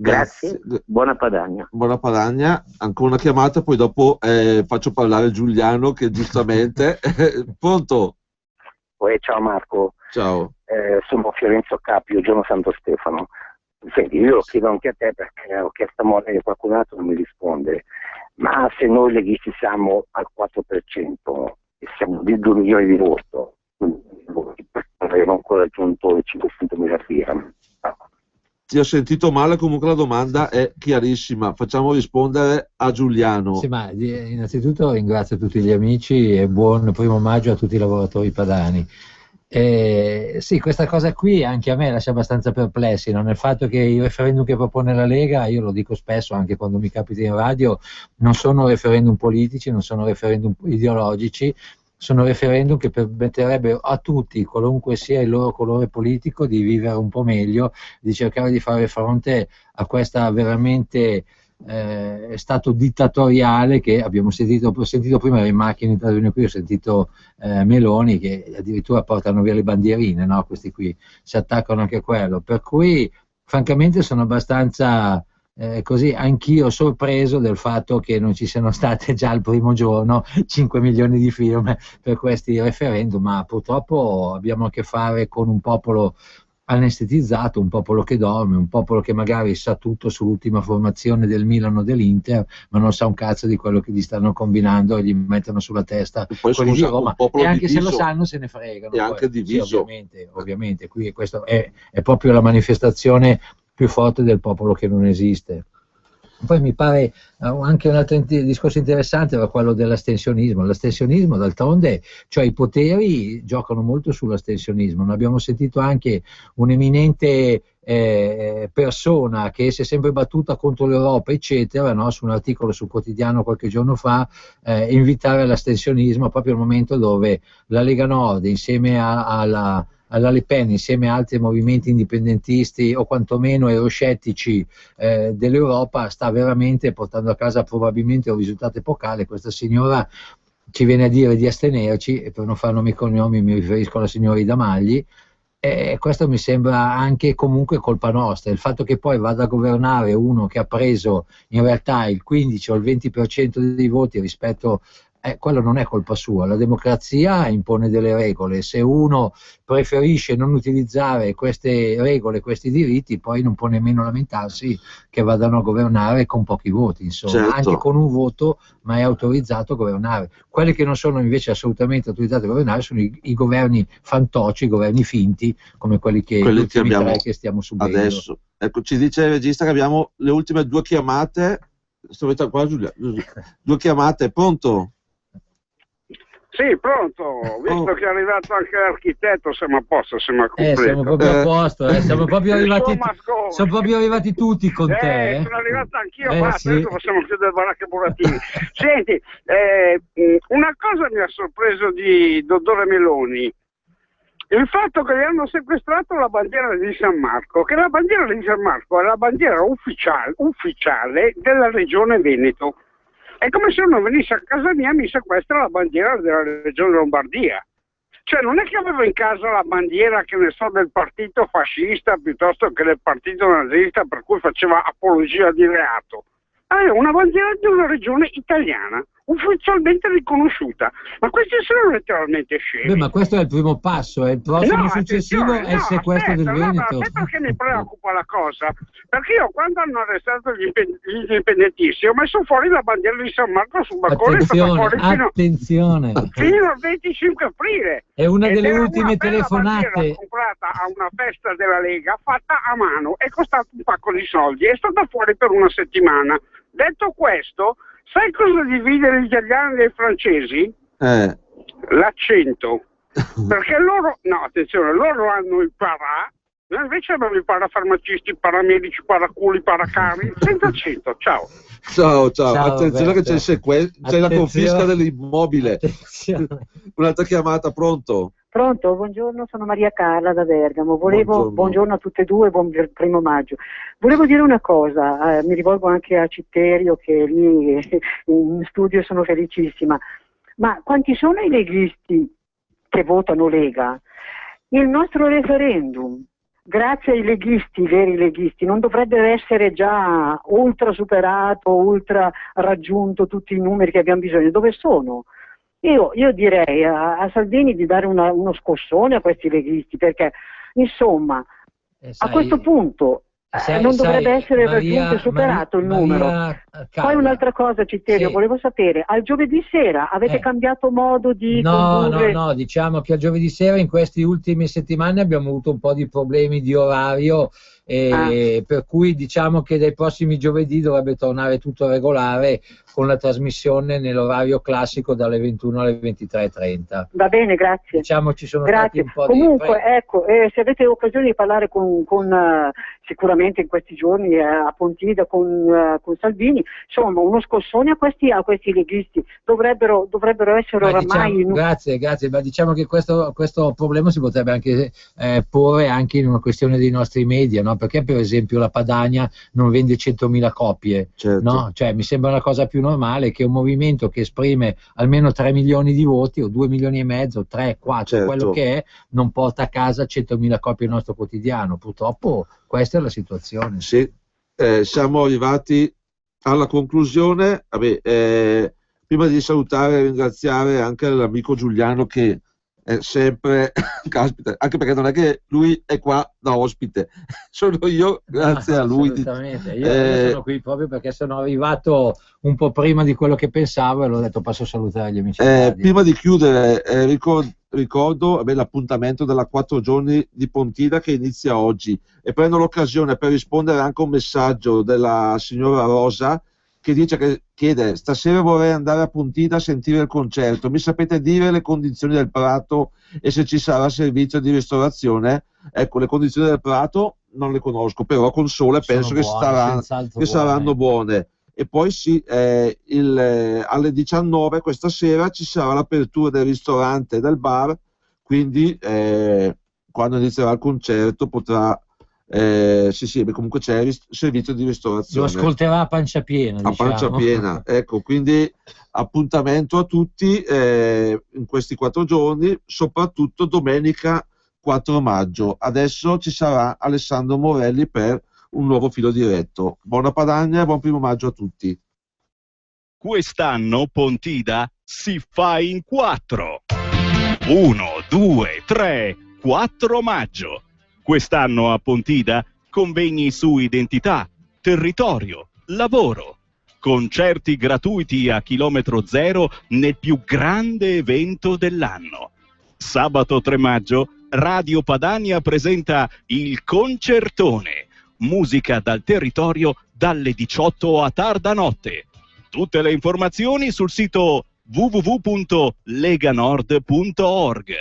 Grazie, buona Padania. Buona Padania, ancora una chiamata, poi dopo faccio parlare Giuliano che giustamente... Pronto? Ciao Marco. Ciao. Sono Fiorenzo Capio, giorno Santo Stefano. Senti, io lo chiedo anche a te perché ho chiesto a Morelli e qualcun altro non mi risponde, ma se noi leghisti siamo al 4% e siamo di 2 milioni di voto, avremo ancora raggiunto le 500.000 firme. Ti ho sentito male, comunque la domanda è chiarissima. Facciamo rispondere a Giuliano. Sì, ma innanzitutto ringrazio tutti gli amici e buon primo maggio a tutti i lavoratori padani. Sì, questa cosa qui anche a me lascia abbastanza perplessi, no? Nel fatto che i referendum che propone la Lega, io lo dico spesso anche quando mi capita in radio, non sono referendum politici, non sono referendum ideologici, sono referendum che permetterebbero a tutti, qualunque sia il loro colore politico, di vivere un po' meglio, di cercare di fare fronte a questa veramente è stato dittatoriale, che ho sentito prima le macchine in trasmissione qui, ho sentito Meloni che addirittura portano via le bandierine, no? Questi qui si attaccano anche a quello, per cui francamente sono abbastanza così anch'io sorpreso del fatto che non ci siano state già il primo giorno 5 milioni di firme per questi referendum, ma purtroppo abbiamo a che fare con un popolo anestetizzato, un popolo che dorme, un popolo che magari sa tutto sull'ultima formazione del Milan o dell'Inter, ma non sa un cazzo di quello che gli stanno combinando e gli mettono sulla testa quelli di Roma, e anche diviso, se lo sanno se ne fregano. E anche diviso. Sì, ovviamente, qui questo è proprio la manifestazione più forte del popolo che non esiste. Poi mi pare anche un altro discorso interessante era quello dell'astensionismo. L'astensionismo d'altronde, cioè i poteri giocano molto sull'astensionismo. Ne abbiamo sentito anche un'eminente persona che si è sempre battuta contro l'Europa, eccetera, no? Su un articolo sul Quotidiano qualche giorno fa, invitare all'astensionismo proprio al momento dove la Lega Nord insieme alla Le Pen, insieme a altri movimenti indipendentisti o quantomeno euroscettici dell'Europa, sta veramente portando a casa probabilmente un risultato epocale. Questa signora ci viene a dire di astenerci, e per non fare nomi e cognomi mi riferisco alla signora Ida Magli, e questo mi sembra anche comunque colpa nostra. Il fatto che poi vada a governare uno che ha preso in realtà il 15 o il 20% dei voti rispetto quello non è colpa sua. La democrazia impone delle regole, se uno preferisce non utilizzare queste regole, questi diritti, poi non può nemmeno lamentarsi che vadano a governare con pochi voti, insomma. Certo. Anche con un voto, ma è autorizzato a governare. Quelli che non sono invece assolutamente autorizzati a governare sono i governi fantocci, i governi finti, come quelli che abbiamo che stiamo subendo adesso. Ecco, ci dice il regista che abbiamo le ultime 2 chiamate. Qua, Giulia, 2 chiamate, pronto? Sì, pronto, visto che è arrivato anche l'architetto, siamo a posto, siamo a completo. Siamo proprio a posto, siamo proprio arrivati, sono proprio arrivati tutti con te. Sono arrivato anch'io, basta, adesso possiamo chiudere baracche burattini. Senti, una cosa mi ha sorpreso di Dottor Meloni, il fatto che gli hanno sequestrato la bandiera di San Marco, che la bandiera di San Marco è la bandiera ufficiale della regione Veneto. È come se uno venisse a casa mia e mi sequestra la bandiera della regione Lombardia. Cioè non è che avevo in casa la bandiera, che ne so, del partito fascista piuttosto che del partito nazista, per cui faceva apologia di reato. Avevo una bandiera di una regione italiana, ufficialmente riconosciuta. Ma questi sono letteralmente scemi. Beh, ma questo è il primo passo, il prossimo successivo è il sequestro del Veneto. No, perché mi preoccupa la cosa? Perché io quando hanno arrestato gli indipendentisti ho messo fuori la bandiera di San Marco sul balcone, attenzione, fino al 25 aprile. È una delle ultime telefonate comprata a una festa della Lega, fatta a mano, è costato un pacco di soldi, è stata fuori per una settimana. Detto questo, sai cosa divide gli italiani dai francesi? L'accento. Perché loro, no, attenzione, loro hanno il parà, noi invece abbiamo i parafarmacisti, paramedici, paraculi, paracari, senza accento. Ciao. Ciao. Attenzione che c'è la confisca dell'immobile. Un'altra chiamata, pronto? Pronto, buongiorno, sono Maria Carla da Bergamo. Buongiorno a tutte e due, buon 1° maggio. Volevo dire una cosa, mi rivolgo anche a Citterio che è lì in studio, sono felicissima. Ma quanti sono i leghisti che votano Lega? Il nostro referendum, grazie ai leghisti, i veri leghisti, non dovrebbe essere già ultra superato, ultra raggiunto tutti i numeri che abbiamo bisogno. Dove sono? Io direi a Salvini di dare uno scossone a questi leghisti, perché insomma a questo punto non dovrebbe essere raggiunto e superato il numero. Poi un'altra cosa, Citterio, volevo sapere, al giovedì sera avete cambiato modo di condurre? No, diciamo che al giovedì sera in queste ultime settimane abbiamo avuto un po' di problemi di orario, per cui diciamo che dai prossimi giovedì dovrebbe tornare tutto regolare con la trasmissione nell'orario classico dalle 21 alle 23:30. Va bene, grazie. Diciamo ci sono stati un po' Comunque, ecco, se avete occasione di parlare con sicuramente in questi giorni a Pontida con Salvini, insomma uno scossone a questi leghisti dovrebbero essere oramai... Grazie, ma diciamo che questo problema si potrebbe anche porre anche in una questione dei nostri media, no? perché per esempio la Padania non vende 100.000 copie? Certo. No? Cioè, mi sembra la cosa più normale che un movimento che esprime almeno 3 milioni di voti, o 2 milioni e mezzo, 3, 4, Certo. quello che è, non porta a casa 100.000 copie del nostro quotidiano. Purtroppo questa è la situazione. Sì, siamo arrivati alla conclusione. Vabbè, prima di salutare e ringraziare anche l'amico Giuliano che è sempre caspita, anche perché non è che lui è qua da ospite, sono io grazie a lui. Assolutamente, io sono qui proprio perché sono arrivato un po' prima di quello che pensavo e l'ho detto passo a salutare gli amici. Prima di chiudere ricordo l'appuntamento della 4 giorni di Pontida che inizia oggi, e prendo l'occasione per rispondere anche a un messaggio della signora Rosa che chiede: stasera vorrei andare a Pontida a sentire il concerto, mi sapete dire le condizioni del Prato e se ci sarà servizio di ristorazione? Ecco, le condizioni del Prato non le conosco, però con Sole penso che saranno buone. E poi sì, alle 19 questa sera ci sarà l'apertura del ristorante e del bar, quindi quando inizierà il concerto potrà comunque c'è il servizio di ristorazione. Lo ascolterà a pancia piena, a pancia piena. Ecco, quindi appuntamento a tutti in questi 4 giorni, soprattutto domenica 4 maggio. Adesso ci sarà Alessandro Morelli per un nuovo filo diretto. Buona Padania e buon 1° maggio a tutti. Quest'anno Pontida si fa in 4. 1, 2, 3, 4 maggio. Quest'anno a Pontida convegni su identità, territorio, lavoro, concerti gratuiti a chilometro zero nel più grande evento dell'anno. Sabato 3 maggio Radio Padania presenta il Concertone, musica dal territorio dalle 18 a tarda notte. Tutte le informazioni sul sito www.leganord.org.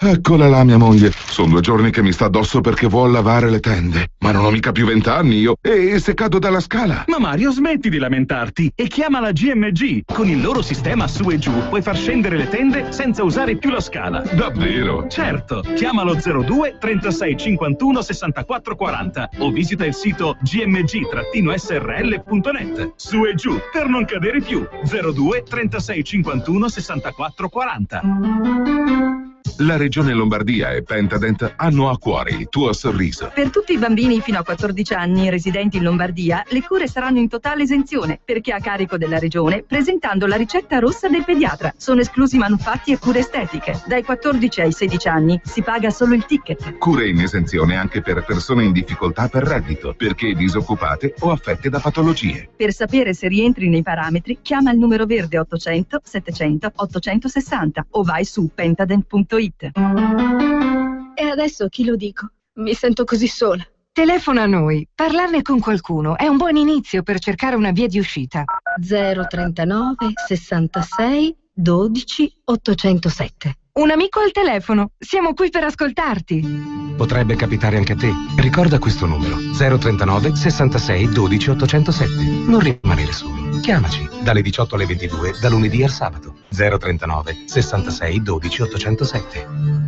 Eccola là mia moglie, sono 2 giorni che mi sta addosso perché vuol lavare le tende, ma non ho mica più 20 anni io, e se cado dalla scala. Ma Mario, smetti di lamentarti e chiama la GMG. Con il loro sistema su e giù puoi far scendere le tende senza usare più la scala. Davvero? Certo, chiamalo 02 36 51 64 40 o visita il sito gmg-srl.net. Su e giù per non cadere più. 02 36 51 64 40. La Regione Lombardia e Pentadent hanno a cuore il tuo sorriso. Per tutti i bambini fino a 14 anni residenti in Lombardia, le cure saranno in totale esenzione, perché a carico della Regione, presentando la ricetta rossa del pediatra. Sono esclusi manufatti e cure estetiche. Dai 14 ai 16 anni si paga solo il ticket. Cure in esenzione anche per persone in difficoltà per reddito, perché disoccupate o affette da patologie. Per sapere se rientri nei parametri, chiama il numero verde 800 700 860 o vai su pentadent.it. E adesso a chi lo dico? Mi sento così sola. Telefona a noi. Parlarne con qualcuno è un buon inizio per cercare una via di uscita. 039 66 12 807. Un amico al telefono. Siamo qui per ascoltarti. Potrebbe capitare anche a te. Ricorda questo numero: 039 66 12 807. Non rimanere solo. Chiamaci dalle 18 alle 22, da lunedì al sabato. 039 66 12 807.